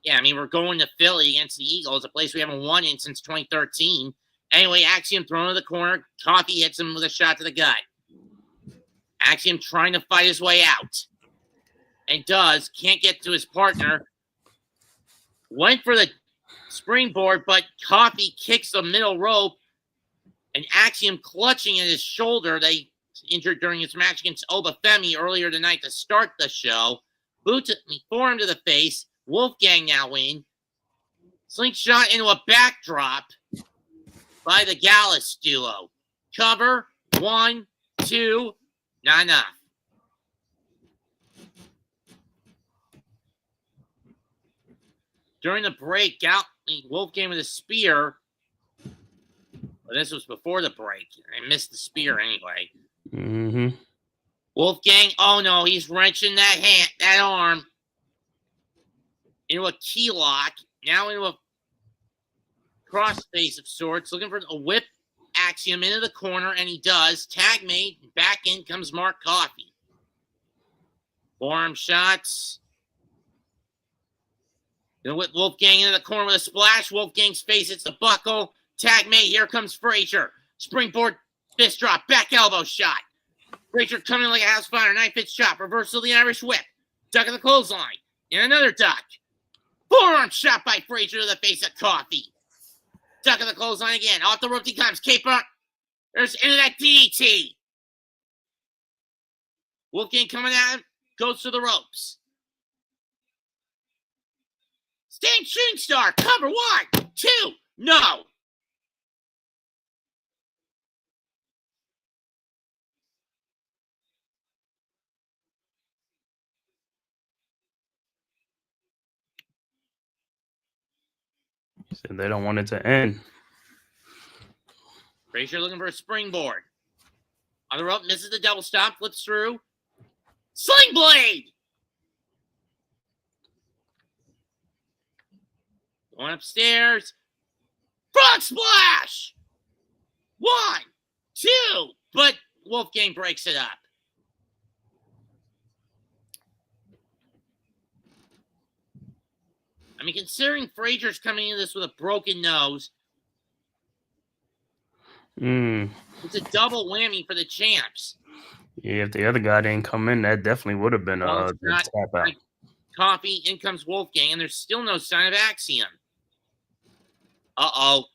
Yeah, I mean, we're going to Philly against the Eagles, a place we haven't won in since 2013. Anyway, Axiom thrown to the corner. Coffey hits him with a shot to the gut. Axiom trying to fight his way out. And does. Can't get to his partner. Went for the springboard, but Coffey kicks the middle rope. And Axiom clutching at his shoulder. They injured during his match against Obafemi earlier tonight to start the show. Boot forearm to the face. Wolfgang now in. Slingshot into a backdrop by the Gallus duo. Cover. 1, 2. Not enough. During the break, Wolfgang with a spear. Well, this was before the break. I missed the spear anyway. Mm-hmm. Wolfgang, oh no, he's wrenching that arm into a key lock. Now into a crossface of sorts, looking for a whip Axiom into the corner, and he does. Tag made, back in comes Mark Coffey. Forearm shots. Then with Wolfgang into the corner with a splash. Wolfgang's face hits the buckle. Tag made, here comes Frazier. Springboard fist drop, back elbow shot. Frazier coming like a house fire, knife hit chop, reversal of the Irish whip. Duck of the clothesline, and another duck. Forearm shot by Frazier to the face of Coffey. Duck of the clothesline again, off the rope he comes, caper. There's into that DDT. Wolfgang coming at him, goes to the ropes. Sting shooting star, cover 1, 2, no. Said they don't want it to end. Frazier looking for a springboard. On the rope, misses the double stop, flips through. Sling blade! Going upstairs. Frog splash! 1, 2, but Wolfgang breaks it up. I mean, considering Frazier's coming into this with a broken nose, it's a double whammy for the champs. Yeah, if the other guy didn't come in, that definitely would have been Well, a tap out. Coffee, in comes Wolfgang, and there's still no sign of Axiom. Uh-oh.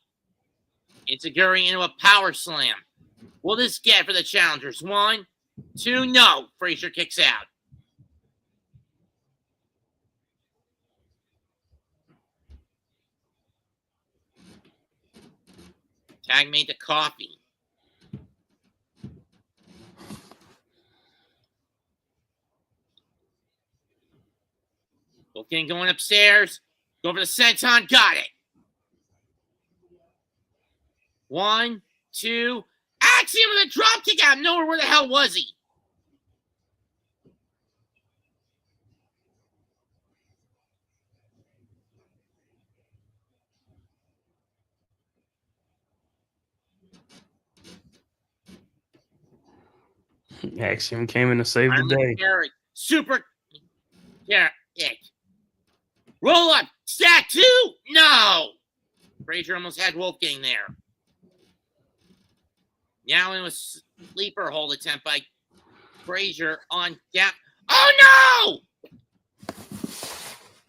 Itaguri into a power slam. Will this get for the challengers? 1, 2, no. Frazier kicks out. Tag made to Coffee. Wolfgang going upstairs. Go for the senton. Got it. 1, 2. Axiom with a drop kick out of nowhere. Where the hell was he? Axiom came in to save the day. Carry. Super. Yeah. Kick. Roll up. Stack 2. No. Frazier almost had Wolfgang there. Now in a sleeper hold attempt by Frazier on down. Oh no!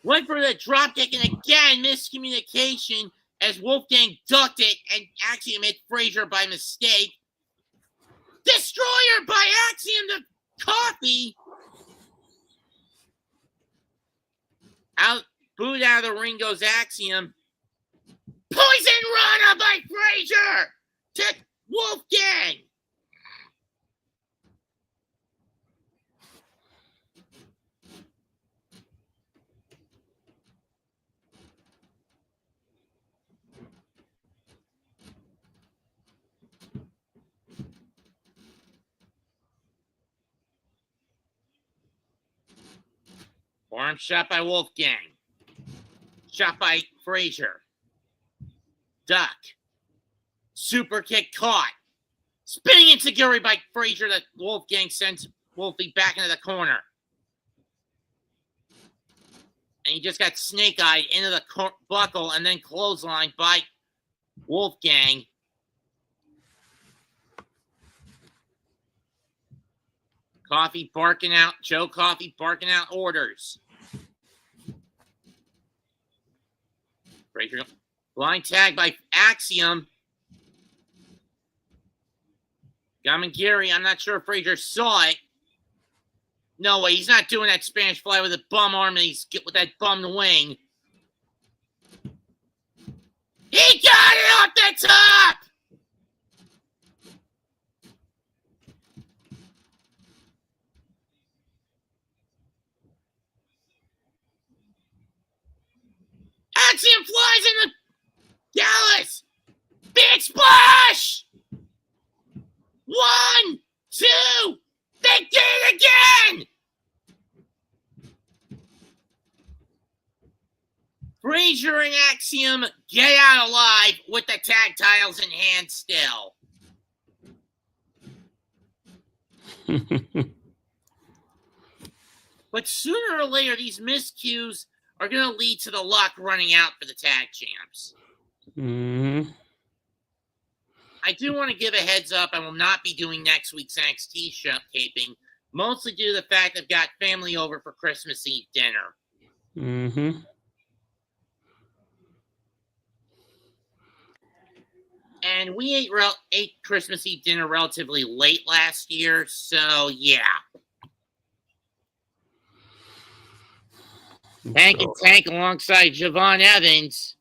Went for the drop kick and again miscommunication as Wolfgang ducked it and Axiom hit Frazier by mistake. Destroyer by Axiom to Coffee. Booed out of the ring goes Axiom. Poison Rana by Frazier to Wolfgang. Forearm shot by Wolfgang. Shot by Frazier. Duck. Super kick caught. Spinning Itaguri by Frazier that Wolfgang sends Wolfie back into the corner. And he just got snake-eyed into the buckle and then clotheslined by Wolfgang. Coffee barking out, Joe Coffee barking out orders. Frazier, blind tag by Axiom. Gamagiri, I'm not sure if Frazier saw it. No way, he's not doing that Spanish fly with a bum arm and he's get with that bum wing. He got it off the top! Axiom flies in the Dallas! Big splash! 1, 2, they did it again! Frazier and Axiom get out alive with the tag titles in hand still. But sooner or later, these miscues are going to lead to the luck running out for the tag champs. Mm-hmm. I do want to give a heads up. I will not be doing next week's NXT show taping, mostly due to the fact I've got family over for Christmas Eve dinner. Mm-hmm. And we ate Christmas Eve dinner relatively late last year, so yeah. Tank and Tank alongside Javon Evans.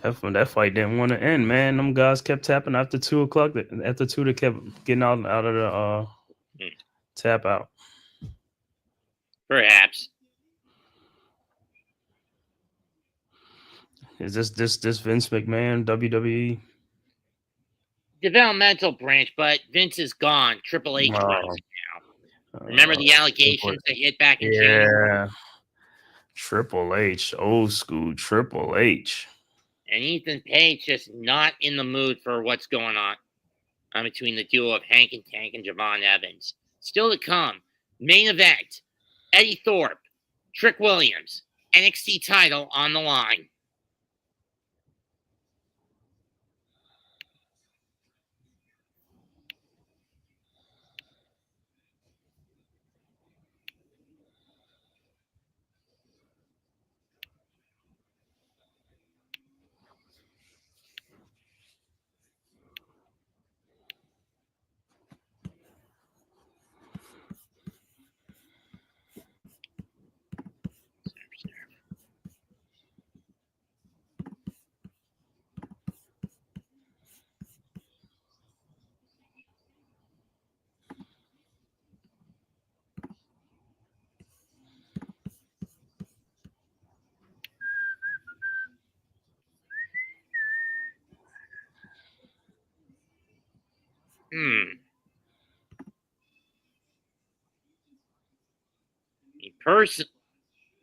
That fight didn't want to end, man. Them guys kept tapping after 2 o'clock. After 2, they kept getting out of the tap out. Perhaps. Is this Vince McMahon WWE? Developmental branch, but Vince is gone. Triple H runs it now. Remember the allegations that hit back in January? Triple H, old school Triple H. And Ethan Page just not in the mood for what's going on between the duo of Hank and Tank and Javon Evans. Still to come, main event, Eddie Thorpe, Trick Williams, NXT title on the line. Personally,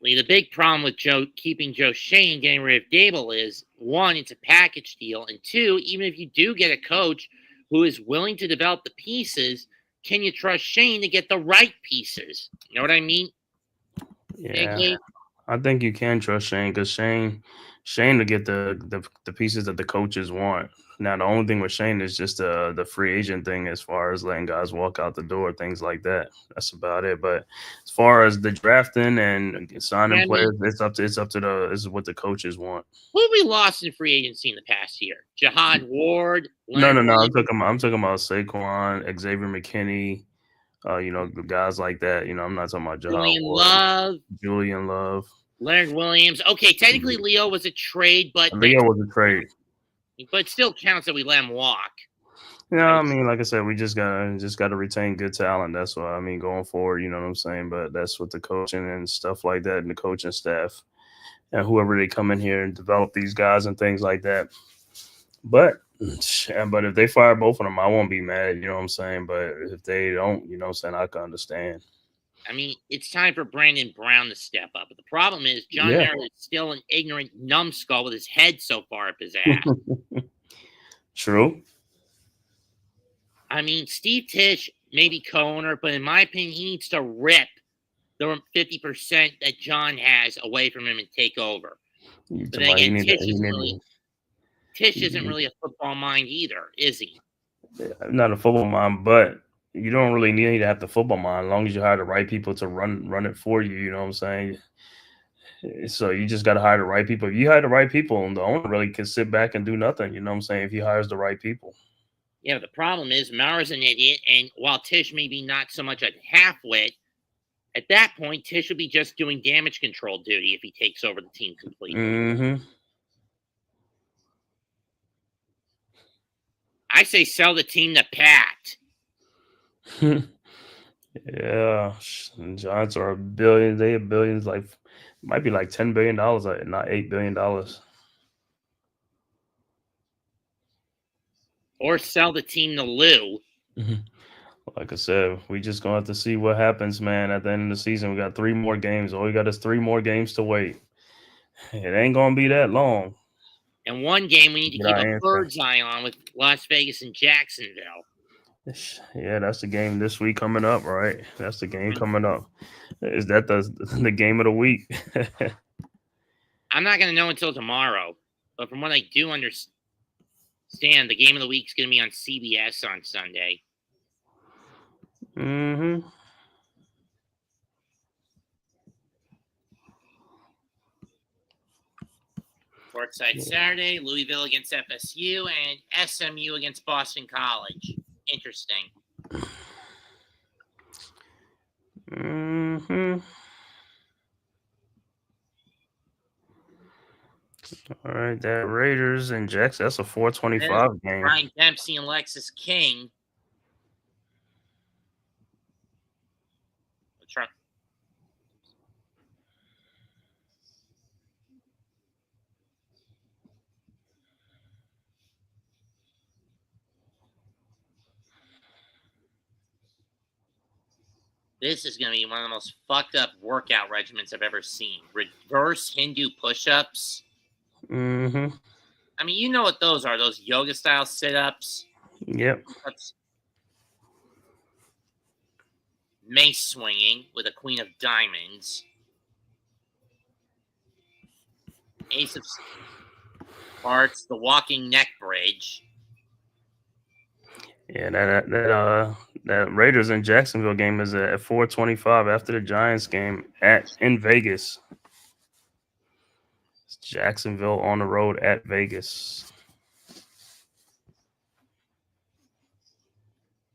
the big problem with keeping Joe Shane, getting rid of Dable is, 1, it's a package deal, and 2, even if you do get a coach who is willing to develop the pieces, can you trust Shane to get the right pieces? You know what I mean? Yeah, I think you can trust Shane because Shane to get the pieces that the coaches want. Now the only thing with Shane is just the free agent thing, as far as letting guys walk out the door, things like that. That's about it. But as far as the drafting and signing players, it's up to this is what the coaches want. Who have we lost in free agency in the past year? Jihad Ward. No. I'm talking about Saquon, Xavier McKinney. The guys like that. I'm not talking about Julian Love, Leonard Williams. Okay, technically Leo was a trade, but still counts that we let him walk. I mean, like I said, we just gotta retain good talent. That's what I mean going forward. You know what I'm saying? But that's what the coaching and stuff like that, and the coaching staff, and whoever they come in here and develop these guys and things like that. But if they fire both of them, I won't be mad. You know what I'm saying? But if they don't, you know what I'm saying, I can understand. I mean, it's time for Brandon Brown to step up. But the problem is John Harris is still an ignorant numbskull with his head so far up his ass. True. I mean, Steve Tisch may be co-owner, but in my opinion, he needs to rip the 50% that John has away from him and take over. But then again, Tisch isn't really a football mind either, is he? I'm not a football mind, but you don't really need to have the football mind as long as you hire the right people to run it for you. You know what I'm saying? So you just got to hire the right people. If you hire the right people, and the owner really can sit back and do nothing. You know what I'm saying? If he hires the right people. Yeah, but the problem is Mara's an idiot, and while Tish may be not so much a half-wit, at that point, Tish would be just doing damage control duty if he takes over the team completely. Mm-hmm. I say sell the team to Pat. Yeah, Giants are a billion. They have billions, like might be like $10 billion, not $8 billion. Or sell the team to Lou. Like I said, we just gonna have to see what happens, man. At the end of the season, we got 3 more games. All we got is 3 more games to wait. It ain't gonna be that long. And one game we need to Get keep our a answer. bird's eye on with Las Vegas and Jacksonville. Yeah, that's the game this week coming up, right? That's the game coming up. Is that the game of the week? I'm not going to know until tomorrow, but from what I do understand, the game of the week is going to be on CBS on Sunday. Mm-hmm. Courtside Saturday, Louisville against FSU, and SMU against Boston College. Interesting. Mm-hmm. All right, that Raiders and Jackson. That's a 425 game. Ryan Dempsey and Lexus King. This is going to be one of the most fucked up workout regimens I've ever seen. Reverse Hindu push-ups. Mm-hmm. I mean, you know what those are, those yoga-style sit-ups. Yep. Mace swinging with a queen of diamonds. Ace of hearts, the walking neck bridge. Yeah, that Raiders and Jacksonville game is at 425 after the Giants game in Vegas. It's Jacksonville on the road at Vegas.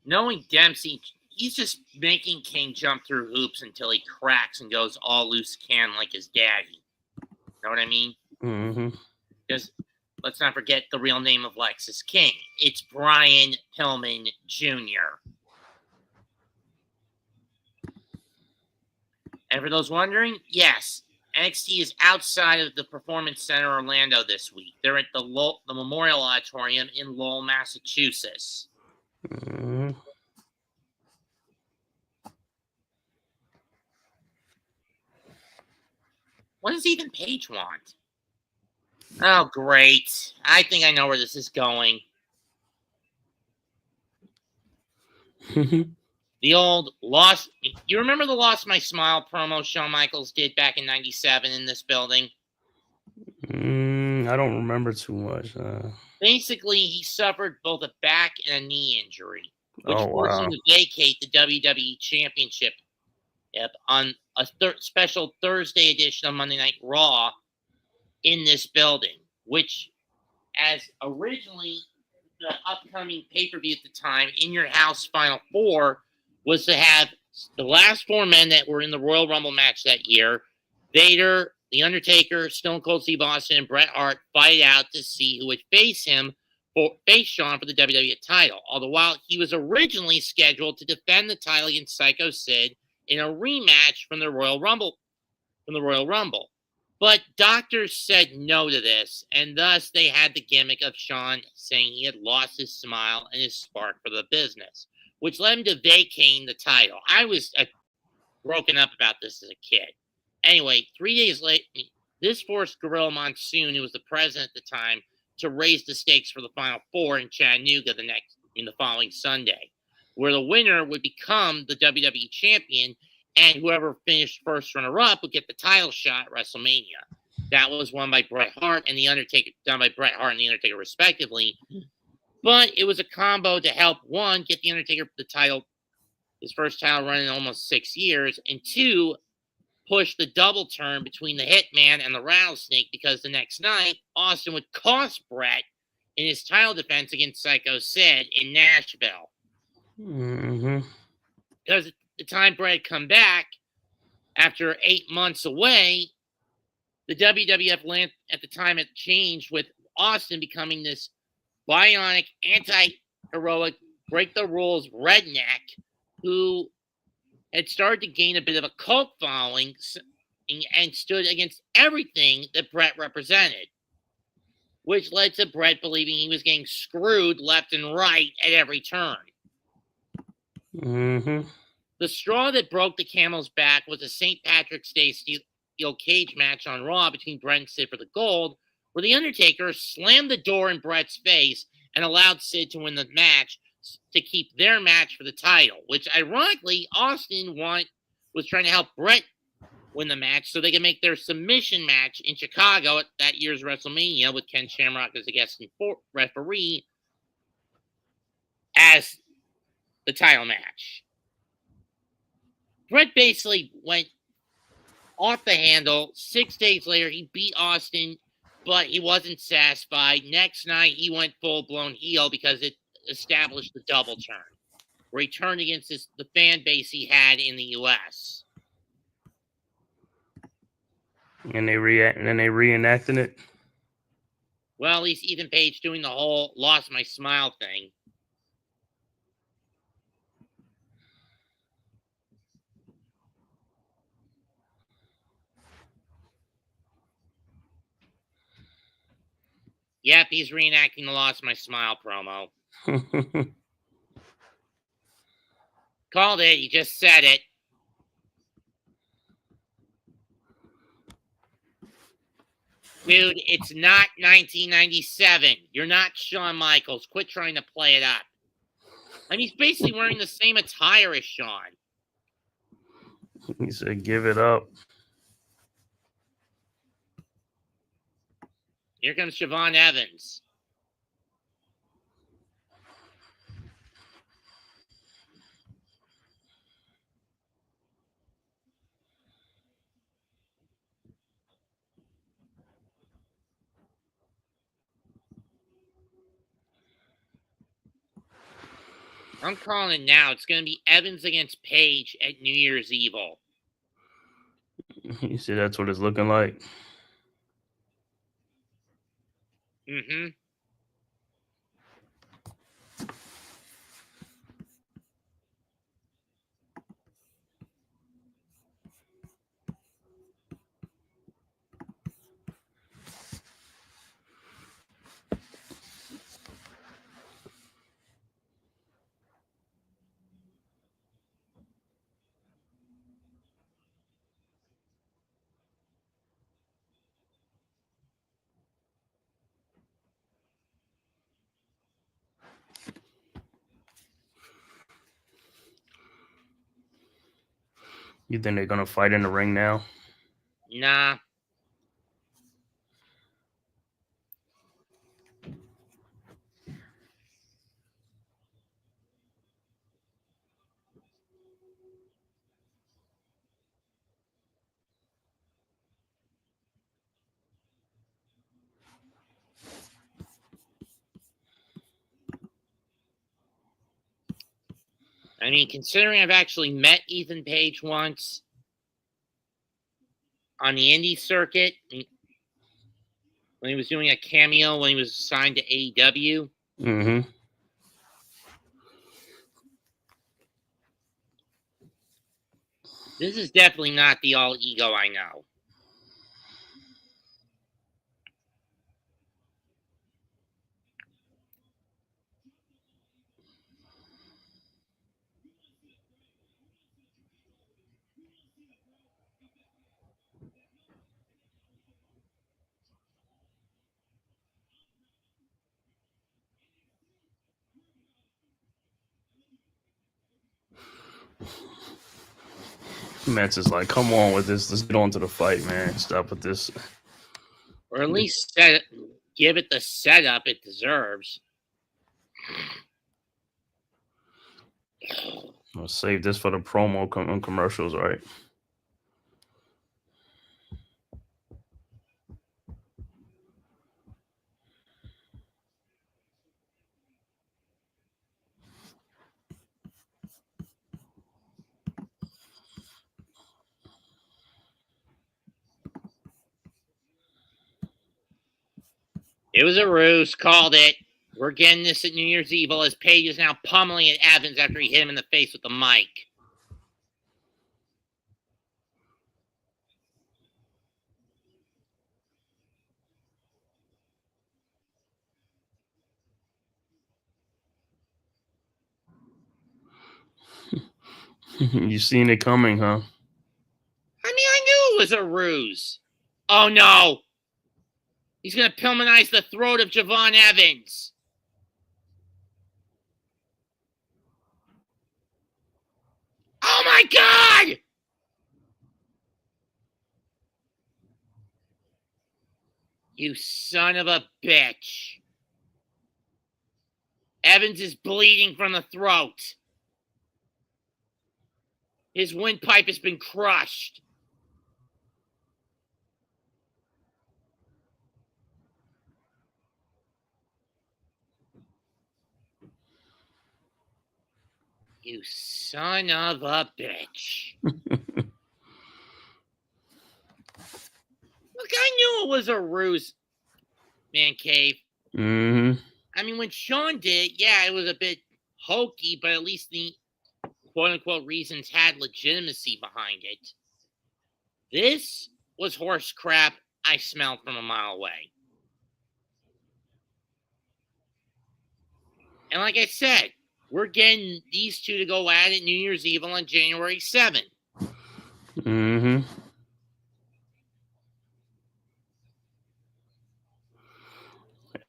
Knowing Dempsey, he's just making King jump through hoops until he cracks and goes all loose cannon like his daddy. Know what I mean? Mm-hmm. Because let's not forget the real name of Lexus King. It's Brian Pillman Jr. And for those wondering, yes, NXT is outside of the Performance Center Orlando this week. They're at the Memorial Auditorium in Lowell, Massachusetts. Mm-hmm. What does Ethan Page want? Oh, great. I think I know where this is going. The old Lost... You remember the Lost My Smile promo Shawn Michaels did back in 97 in this building? I don't remember too much. Basically, he suffered both a back and a knee injury, which forced him to vacate the WWE Championship on a special Thursday edition of Monday Night Raw in this building, which, as originally the upcoming pay-per-view at the time, In Your House Final Four, was to have the last 4 men that were in the Royal Rumble match that year, Vader, The Undertaker, Stone Cold Steve Austin, and Bret Hart, fight out to see who would face Shawn for the WWE title. Although while he was originally scheduled to defend the title against Psycho Sid in a rematch from the Royal Rumble. But doctors said no to this, and thus they had the gimmick of Shawn saying he had lost his smile and his spark for the business, which led him to vacating the title. I was broken up about this as a kid. Anyway, 3 days later, this forced Gorilla Monsoon, who was the president at the time, to raise the stakes for the Final Four in Chattanooga the following Sunday, where the winner would become the WWE champion, and whoever finished first runner-up would get the title shot at WrestleMania. That was won by Bret Hart and The Undertaker, done by Bret Hart and The Undertaker, respectively. But it was a combo to help, one, get The Undertaker the title, his first title run in almost 6 years, and two, push the double turn between the Hitman and the Rattlesnake, because the next night, Austin would cost Bret in his title defense against Psycho Sid in Nashville. Mm-hmm. Because at the time Bret had come back, after 8 months away, the WWF land at the time had changed, with Austin becoming this bionic, anti-heroic, break-the-rules redneck who had started to gain a bit of a cult following and stood against everything that Bret represented, which led to Bret believing he was getting screwed left and right at every turn. Mm-hmm. The straw that broke the camel's back was a St. Patrick's Day steel cage match on Raw between Bret and Sid for the gold, where The Undertaker slammed the door in Bret's face and allowed Sid to win the match to keep their match for the title, which ironically Austin was trying to help Bret win the match so they could make their submission match in Chicago at that year's WrestleMania, with Ken Shamrock as a guest referee, as the title match. Bret basically went off the handle. 6 days later, he beat Austin, but he wasn't satisfied. Next night, he went full-blown heel because it established the double turn, where he turned against the fan base he had in the U.S. And they reenacting it. Well, at least Ethan Page doing the whole "lost my smile" thing. Yep, he's reenacting the "lost my smile" promo. Called it. You just said it. Dude, it's not 1997. You're not Shawn Michaels. Quit trying to play it up. I mean, he's basically wearing the same attire as Shawn. He said, give it up. Here comes Siobhan Evans. I'm calling it now. It's going to be Evans against Page at New Year's Evil. You see, that's what it's looking like. Mm-hmm. You think they're gonna fight in the ring now? Nah. I mean, considering I've actually met Ethan Page once on the indie circuit when he was doing a cameo when he was signed to AEW. Mm-hmm. This is definitely not the all ego I know. Mets is like, come on with this. Let's get on to the fight, man. Stop with this. Or at least give it the setup it deserves. I'll save this for the promo commercials, right? It was a ruse. Called it. We're getting this at New Year's Evil as Paige is now pummeling at Evans after he hit him in the face with the mic. You seen it coming, huh? I mean, I knew it was a ruse. Oh no! He's gonna pulmonize the throat of Javon Evans. Oh my God! You son of a bitch. Evans is bleeding from the throat. His windpipe has been crushed. You son of a bitch. Look, I knew it was a ruse, Man Cave. Mm-hmm. I mean, when Sean did it, yeah, it was a bit hokey, but at least the quote-unquote reasons had legitimacy behind it. This was horse crap I smelled from a mile away. And like I said, we're getting these two to go at it New Year's Eve on January 7th. Mm-hmm.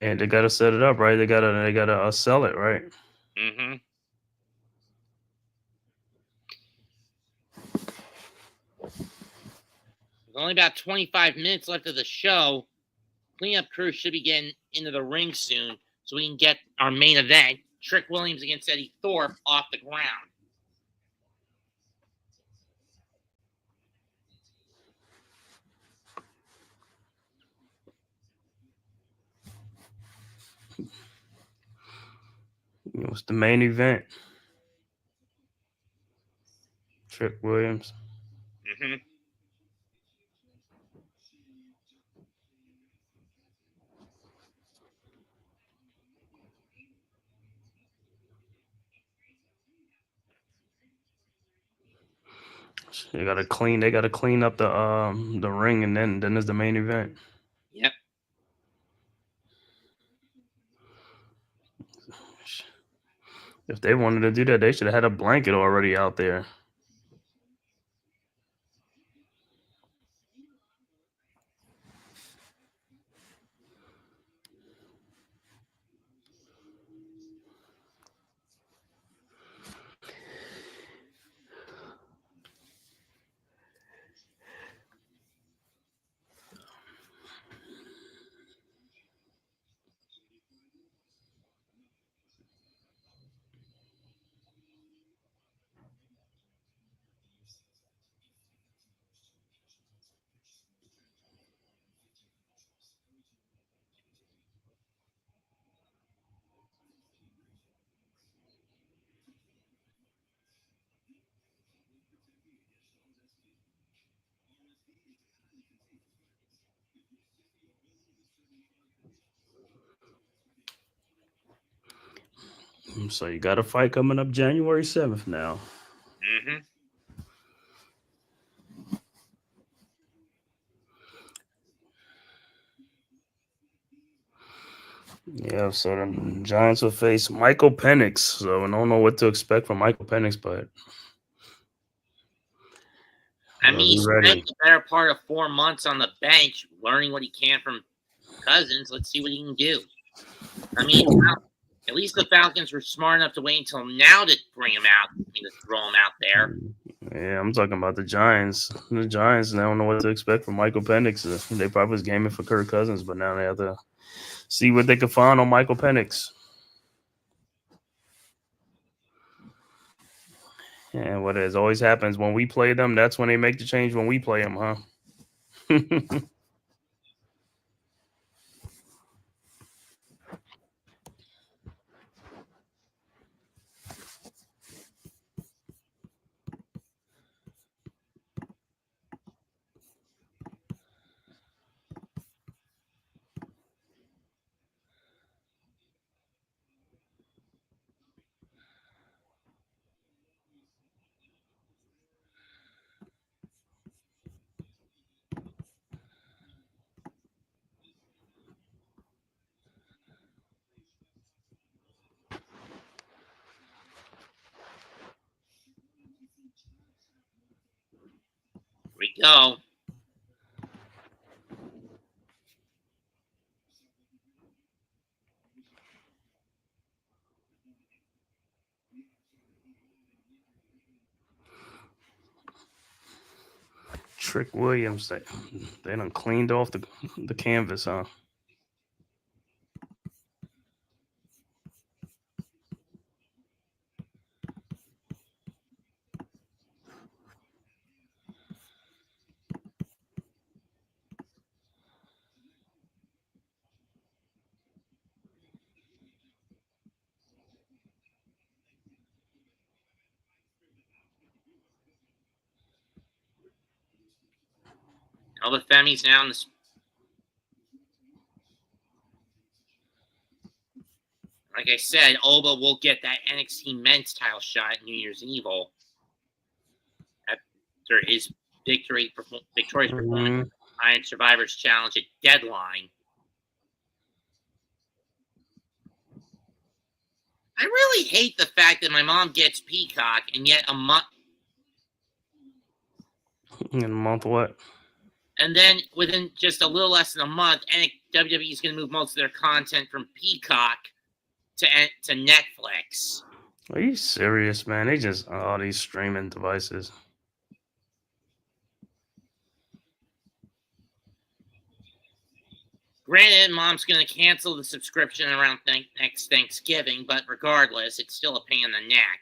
And they gotta set it up, right? They gotta sell it, right? Mm-hmm. There's only about 25 minutes left of the show. Cleanup crew should be getting into the ring soon so we can get our main event, Trick Williams against Eddie Thorpe, off the ground. It was the main event. Trick Williams. Mm-hmm. They gotta clean up the ring, and then there's the main event. Yep. If they wanted to do that, they should have had a blanket already out there. So you got a fight coming up January 7th now. Mm-hmm. Yeah, so the Giants will face Michael Penix. So I don't know what to expect from Michael Penix, but I mean, he ready. spent the better part of 4 months on the bench learning what he can from Cousins. Let's see what he can do. I mean, at least the Falcons were smart enough to wait until now to bring him out. I mean, to throw him out there. Yeah, I'm talking about the Giants. The Giants, they don't know what to expect from Michael Penix. They probably was gaming for Kirk Cousins, but now they have to see what they can find on Michael Penix. And what has always happens when we play them, that's when they make the change when we play them, huh? Here we go. Trick Williams, they done cleaned off the canvas, huh? All the Femi's now in the. Like I said, Oba will get that NXT men's title shot at New Year's Evil after his victorious performance Iron Survivors Challenge at Deadline. I really hate the fact that my mom gets Peacock, and yet In a month, what? and then within just a little less than a month, WWE is going to move most of their content from Peacock to Netflix. Are you serious, man? They just all these streaming devices. Granted, Mom's going to cancel the subscription around next Thanksgiving, but regardless, it's still a pain in the neck.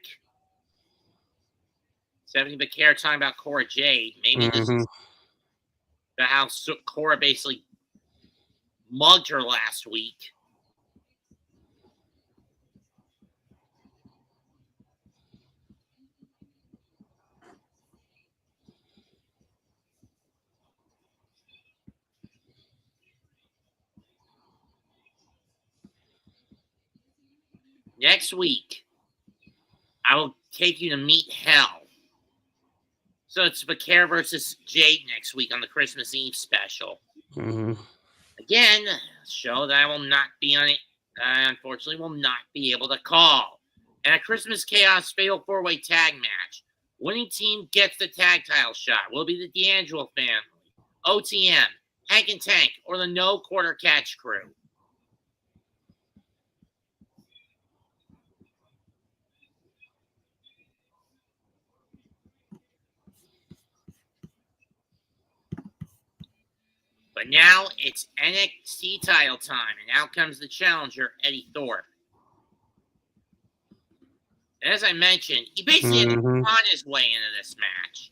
Stephanie Becerra talking about Cora Jade. Maybe this is about how Cora basically mugged her last week. Next week, I will take you to meet hell. So it's Becerra versus Jade next week on the Christmas Eve special. Again, a show that I will not be on it. I unfortunately will not be able to call. And a Christmas Chaos Fatal 4-Way Tag Match. Winning team gets the tag title shot. Will be the D'Angelo family, OTM, Hank and Tank, or the No Quarter Catch crew. But now it's NXT title time, and out comes the challenger, Eddie Thorpe. And as I mentioned, he basically had to on his way into this match.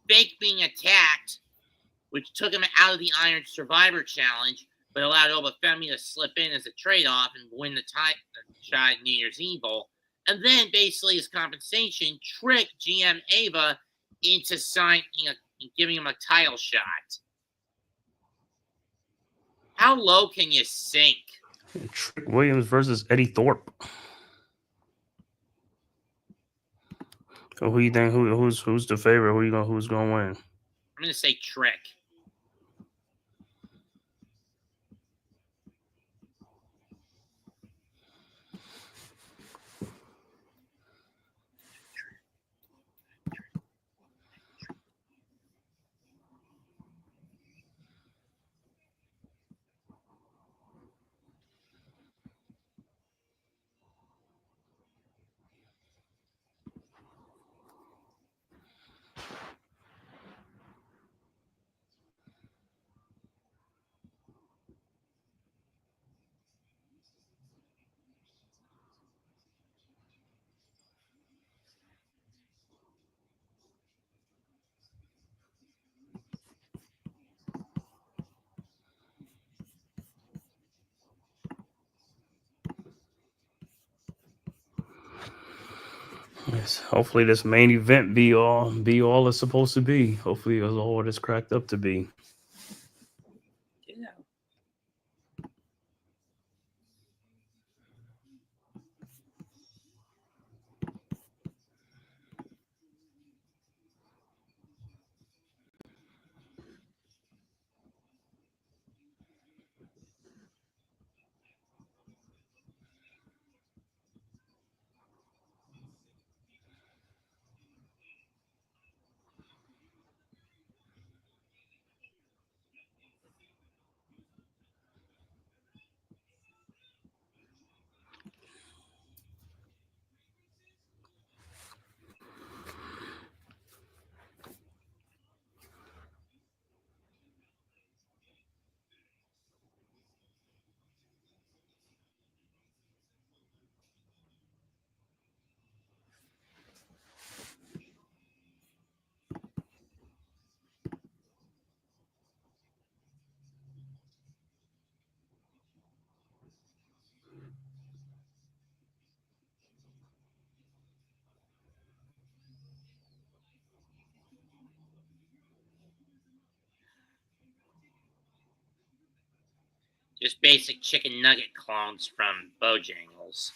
Fake being attacked, which took him out of the Iron Survivor Challenge, but allowed Obafemi to slip in as a trade-off and win the shot at New Year's Evil. And then, basically, as compensation, tricked GM Ava into giving him a title shot. How low can you sink? Trick Williams versus Eddie Thorpe. So who you think? Who's the favorite? Who's gonna win? I'm gonna say Trick. Yes, hopefully this main event be all it's supposed to be. Hopefully it's all what it's cracked up to be. Yeah. Just basic chicken nugget clones from Bojangles.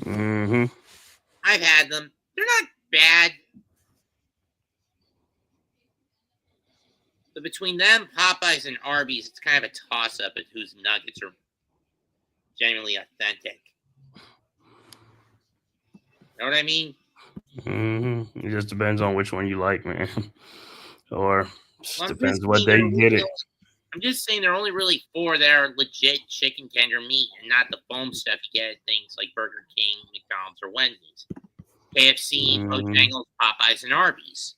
Mm-hmm. I've had them. They're not bad. But between them, Popeyes, and Arby's, it's kind of a toss-up at whose nuggets are genuinely authentic. Know what I mean? Mm-hmm. It just depends on which one you like, man. Or just Well, depends what day you get it. I'm just saying there are only really 4 that are legit chicken tender meat and not the foam stuff you get at things like Burger King, McDonald's, or Wendy's. KFC, Bojangles, Popeyes, and Arby's.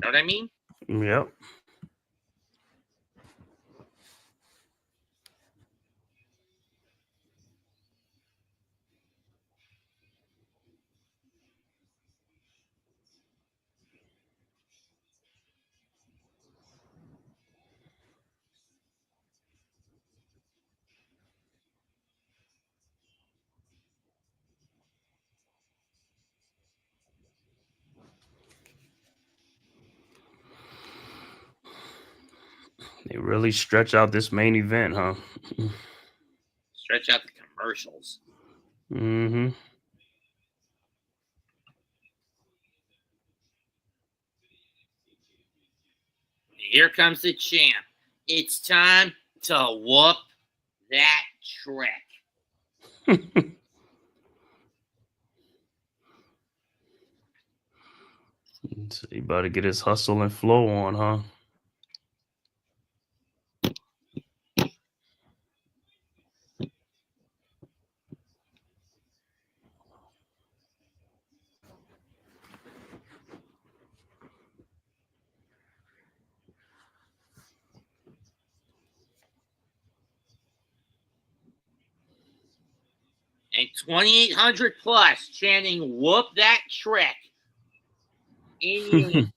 Know what I mean? Yep. They really stretch out this main event, huh? Stretch out the commercials. Mm-hmm. Here comes the champ. It's time to whoop that trick. So he about to get his hustle and flow on, huh? And 2,800 plus chanting whoop that trick in unison.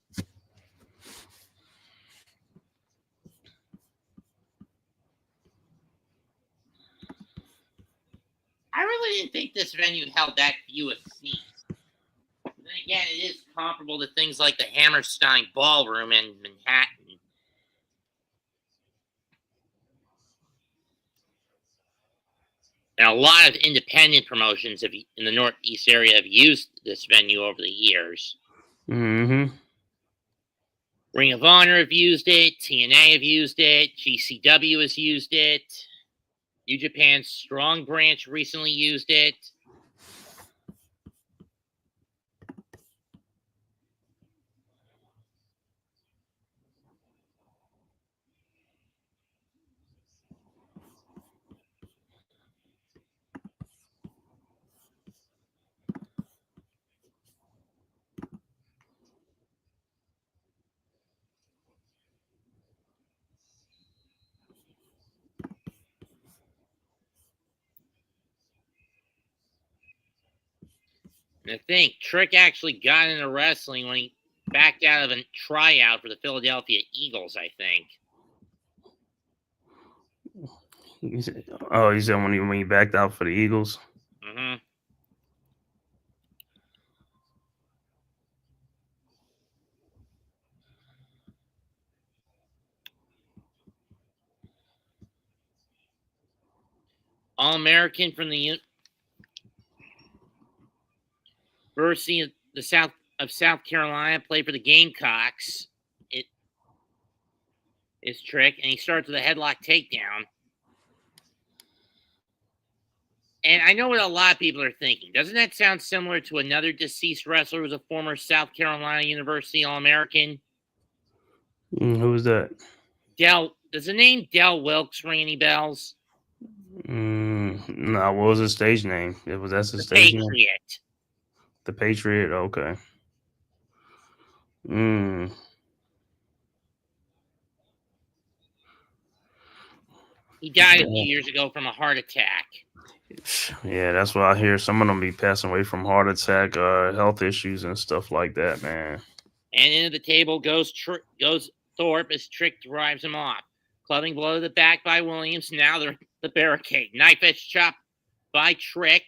I really didn't think this venue held that few of seats. But then again, it is comparable to things like the Hammerstein Ballroom in Manhattan. And a lot of independent promotions in the Northeast area have used this venue over the years. Mm-hmm. Ring of Honor have used it, TNA have used it, GCW has used it, New Japan's Strong Branch recently used it. And I think Trick actually got into wrestling when he backed out of a tryout for the Philadelphia Eagles, I think. He said when he backed out for the Eagles. Mm-hmm. All-American from the University of South Carolina, played for the Gamecocks. It is Trick, and he starts with a headlock takedown. And I know what a lot of people are thinking. Doesn't that sound similar to another deceased wrestler who was a former South Carolina University All-American? Who's that? Does the name Del Wilkes ring any bells? No, what was his stage name? That's his The stage name? Patriot. The Patriot, okay. He died a few years ago from a heart attack. Yeah, that's why I hear some of them be passing away from heart attack, health issues and stuff like that, man. And into the table goes Thorpe as Trick drives him off. Clubbing blow to the back by Williams. Now they're the barricade. Knife edge chop by Trick.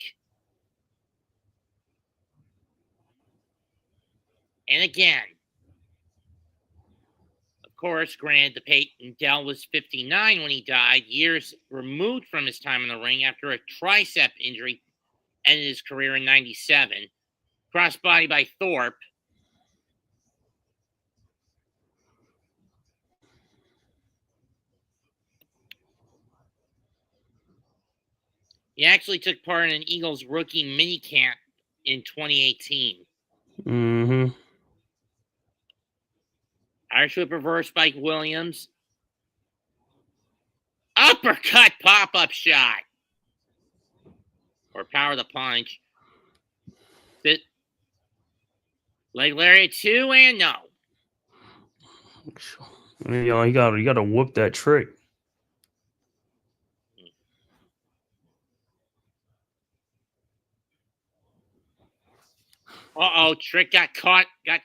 And again. Of course, granted, Peyton Dell was 59 when he died, years removed from his time in the ring after a tricep injury ended his career in 97. Crossbody by Thorpe. He actually took part in an Eagles rookie minicamp in 2018. Irish whip reverse by Williams. Uppercut pop-up shot. Or power the punch. Leg lariat 2 and no. You got to whoop that Trick. Trick got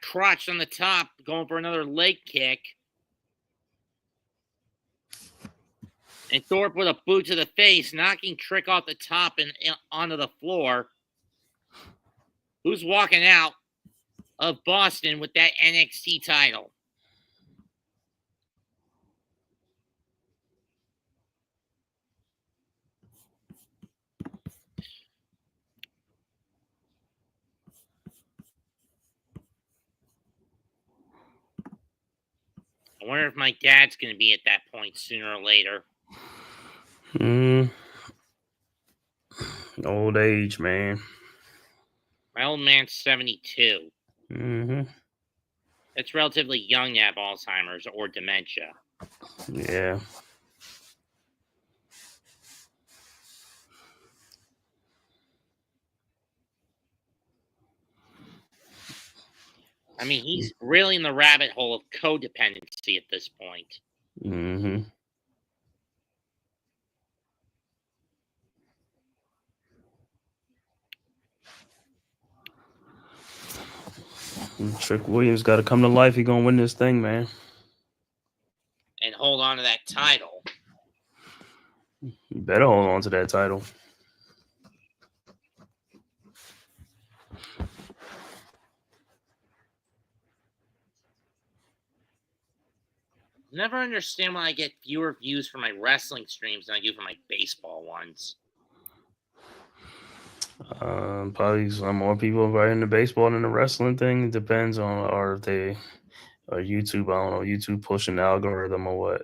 crotched on the top, going for another leg kick. And Thorpe with a boot to the face, knocking Trick off the top and onto the floor. Who's walking out of Boston with that NXT title? I wonder if my dad's going to be at that point sooner or later. Old age, man. My old man's 72. It's relatively young to have Alzheimer's or dementia. Yeah. I mean, he's really in the rabbit hole of codependency at this point. Trick Williams got to come to life. He gonna win this thing, man. And hold on to that title. You better hold on to that title. Never understand why I get fewer views for my wrestling streams than I do for my baseball ones. Probably some more people right into baseball than the wrestling thing. It depends on YouTube. I don't know, YouTube pushing the algorithm or what.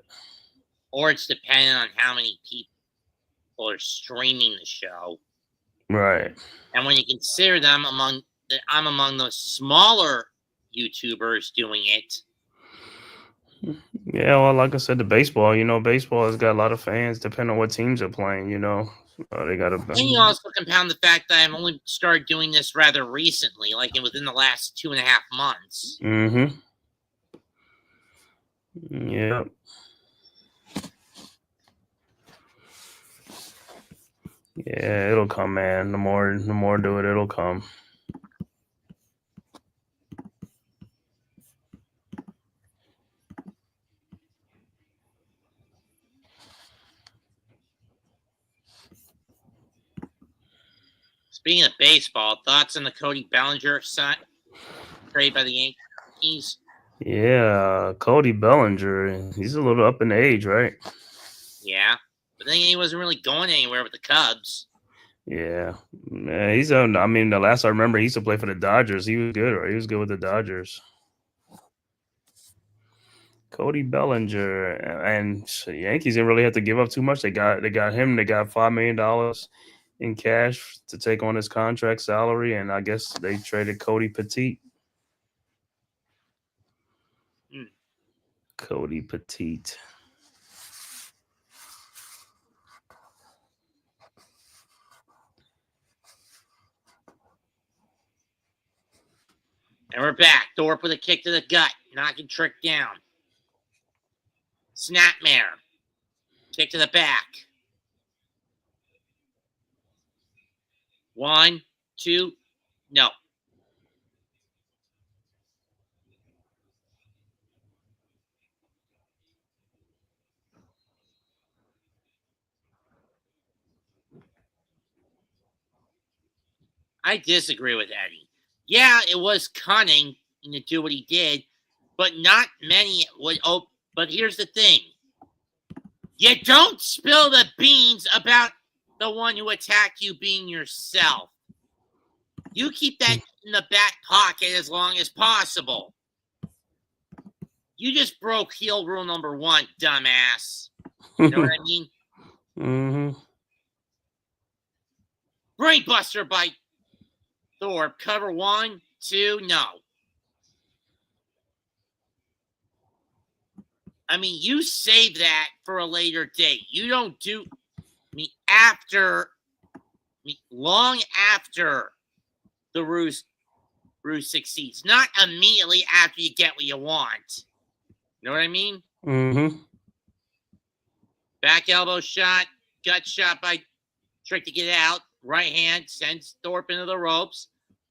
Or it's dependent on how many people are streaming the show. Right. And when you consider I'm among those smaller YouTubers doing it. Yeah, well, like I said, the baseball, baseball has got a lot of fans depending on what teams are playing, they got to. And you also compound the fact that I've only started doing this rather recently, like within the last 2.5 months. Yeah. Yeah, it'll come, man. The more do it, it'll come. Speaking of baseball, thoughts on the Cody Bellinger trade by the Yankees? Yeah, Cody Bellinger. He's a little up in age, right? Yeah. But then he wasn't really going anywhere with the Cubs. Yeah, man, he's on. I mean, the last I remember, he used to play for the Dodgers. He was good, right? He was good with the Dodgers. Cody Bellinger and the Yankees didn't really have to give up too much. They got him. They got $5 million in cash to take on his contract salary, and I guess they traded Cody Petit. Cody Petit. And we're back. Thorpe with a kick to the gut, knocking Trick down. Snapmare. Kick to the back. 1, 2, no. I disagree with Eddie. Yeah, it was cunning to do what he did, but not many would. Oh, but here's the thing: you don't spill the beans about the one who attacked you being yourself. You keep that in the back pocket as long as possible. You just broke heel rule number 1, dumbass. You know what I mean? Mm-hmm. Brainbuster by Thorpe. Cover 1, 2, no. I mean, you save that for a later date. You don't do long after the ruse succeeds, not immediately after you get what you want. You know what I mean? Mm-hmm. Back elbow shot, gut shot by Trick to get out. Right hand sends Thorpe into the ropes.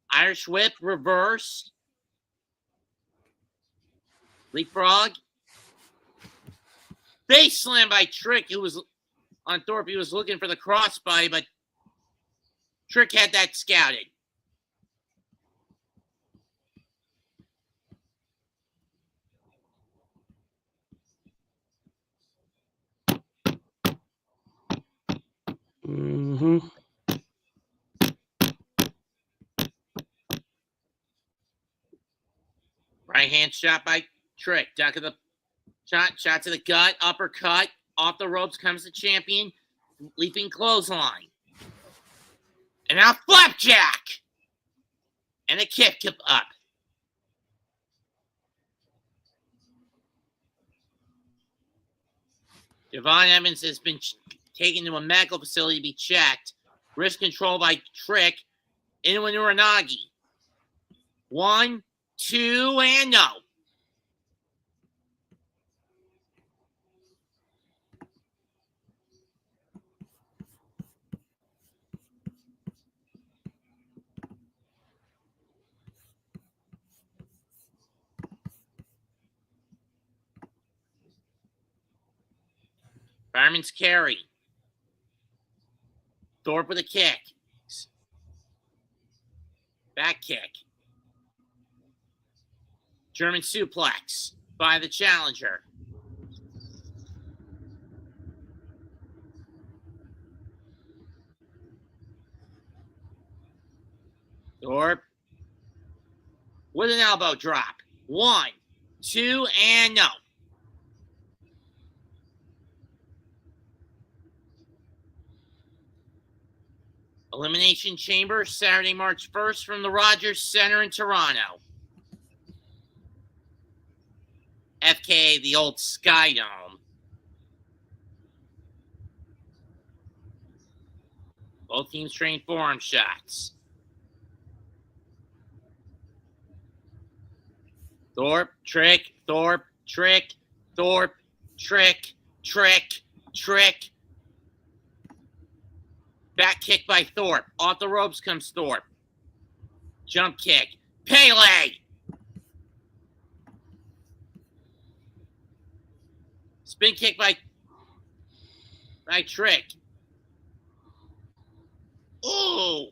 Irish whip, reverse. Leapfrog. Face slam by Trick, who was on Thorpe. He was looking for the crossbody, but Trick had that scouted. Mm-hmm. Right hand shot by Trick. Duck of the shot to the gut, uppercut. Off the ropes comes the champion. Leaping clothesline. And now flapjack. And a kick up. Devon Evans has been taken to a medical facility to be checked. Wrist control by Trick. Into an Uranagi. 1, 2, and no. Fireman's carry. Thorpe with a kick. Back kick. German suplex by the challenger. Thorpe with an elbow drop. 1, 2, and no. Elimination Chamber, Saturday, March 1st from the Rogers Center in Toronto. FKA the old Sky Dome. Both teams train forearm shots. Thorpe, Trick, Thorpe, Trick, Thorpe, Trick, Trick, Trick. Back kick by Thorpe. Off the ropes comes Thorpe. Jump kick. Pele! Spin kick by Trick. Ooh!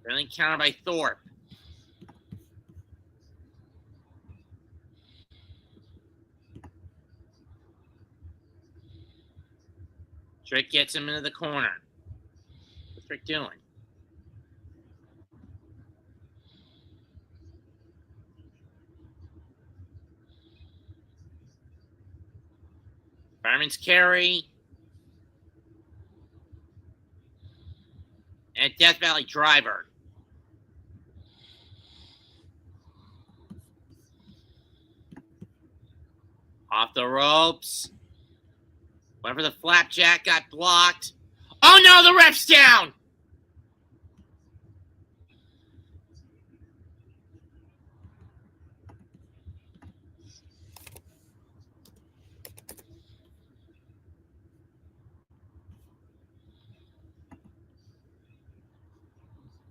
Then counter by Thorpe. Trick gets him into the corner. What's Trick doing? Fireman's carry. And Death Valley driver. Off the ropes. Went for the flapjack, got blocked. Oh no, the ref's down!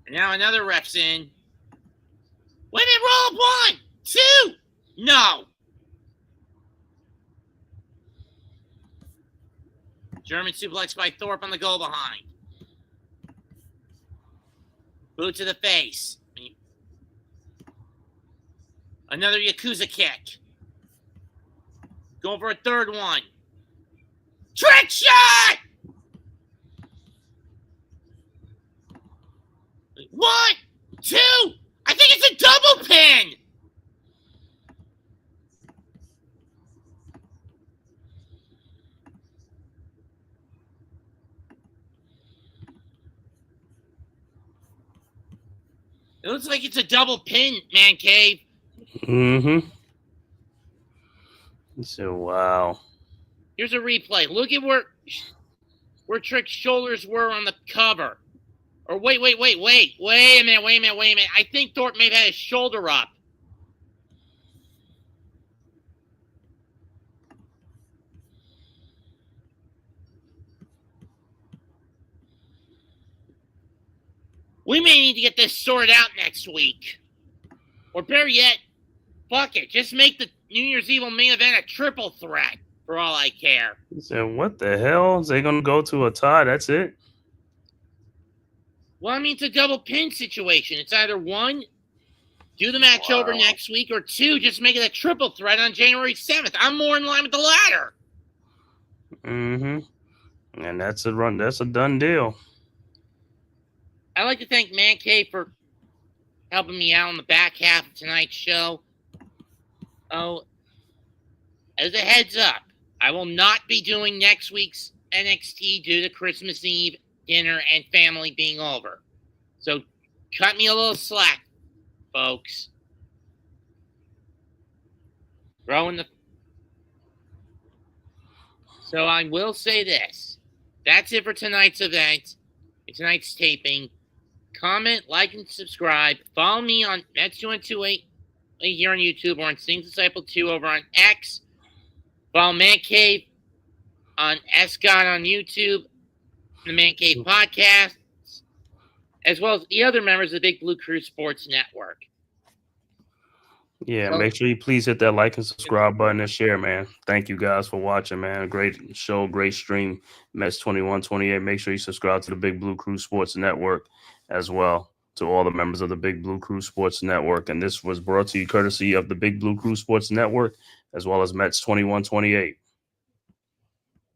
And now another ref's in. Wait a minute, roll up 1, 2. No. German suplex by Thorpe on the go behind. Boot to the face. Another Yakuza kick. Going for a third one. Trick shot! 1, 2. I think it's a double pin. It looks like it's a double pin, Man Cave. Mm-hmm. So, wow. Here's a replay. Look at where Trick's shoulders were on the cover. Or wait a minute. I think Thorpe may have had his shoulder up. We may need to get this sorted out next week. Or better yet, fuck it. Just make the New Year's Evil main event a triple threat, for all I care. So what the hell? Is they going to go to a tie? That's it? Well, I mean, it's a double pin situation. It's either 1, do the match over next week, or 2, just make it a triple threat on January 7th. I'm more in line with the latter. Mm-hmm. And that's a done deal. I'd like to thank Man Cave for helping me out on the back half of tonight's show. Oh, as a heads up, I will not be doing next week's NXT due to Christmas Eve dinner and family being over. So cut me a little slack, folks. So I will say this. That's it for tonight's event. Tonight's taping. Comment, like, and subscribe. Follow me on Mets2128 here on YouTube or on Sting Disciple 2 over on X. Follow Man Cave on Scott on YouTube, the Man Cave podcast, as well as the other members of the Big Blue Crew Sports Network. Yeah, make sure you please hit that like and subscribe button and share, man. Thank you guys for watching, man. Great show, great stream. Mets2128. Make sure you subscribe to the Big Blue Crew Sports Network as well, to all the members of the Big Blue Crew Sports Network. And this was brought to you courtesy of the Big Blue Crew Sports Network as well as Mets2128.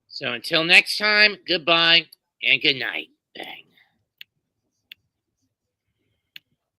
So until next time, goodbye and good night. Bang.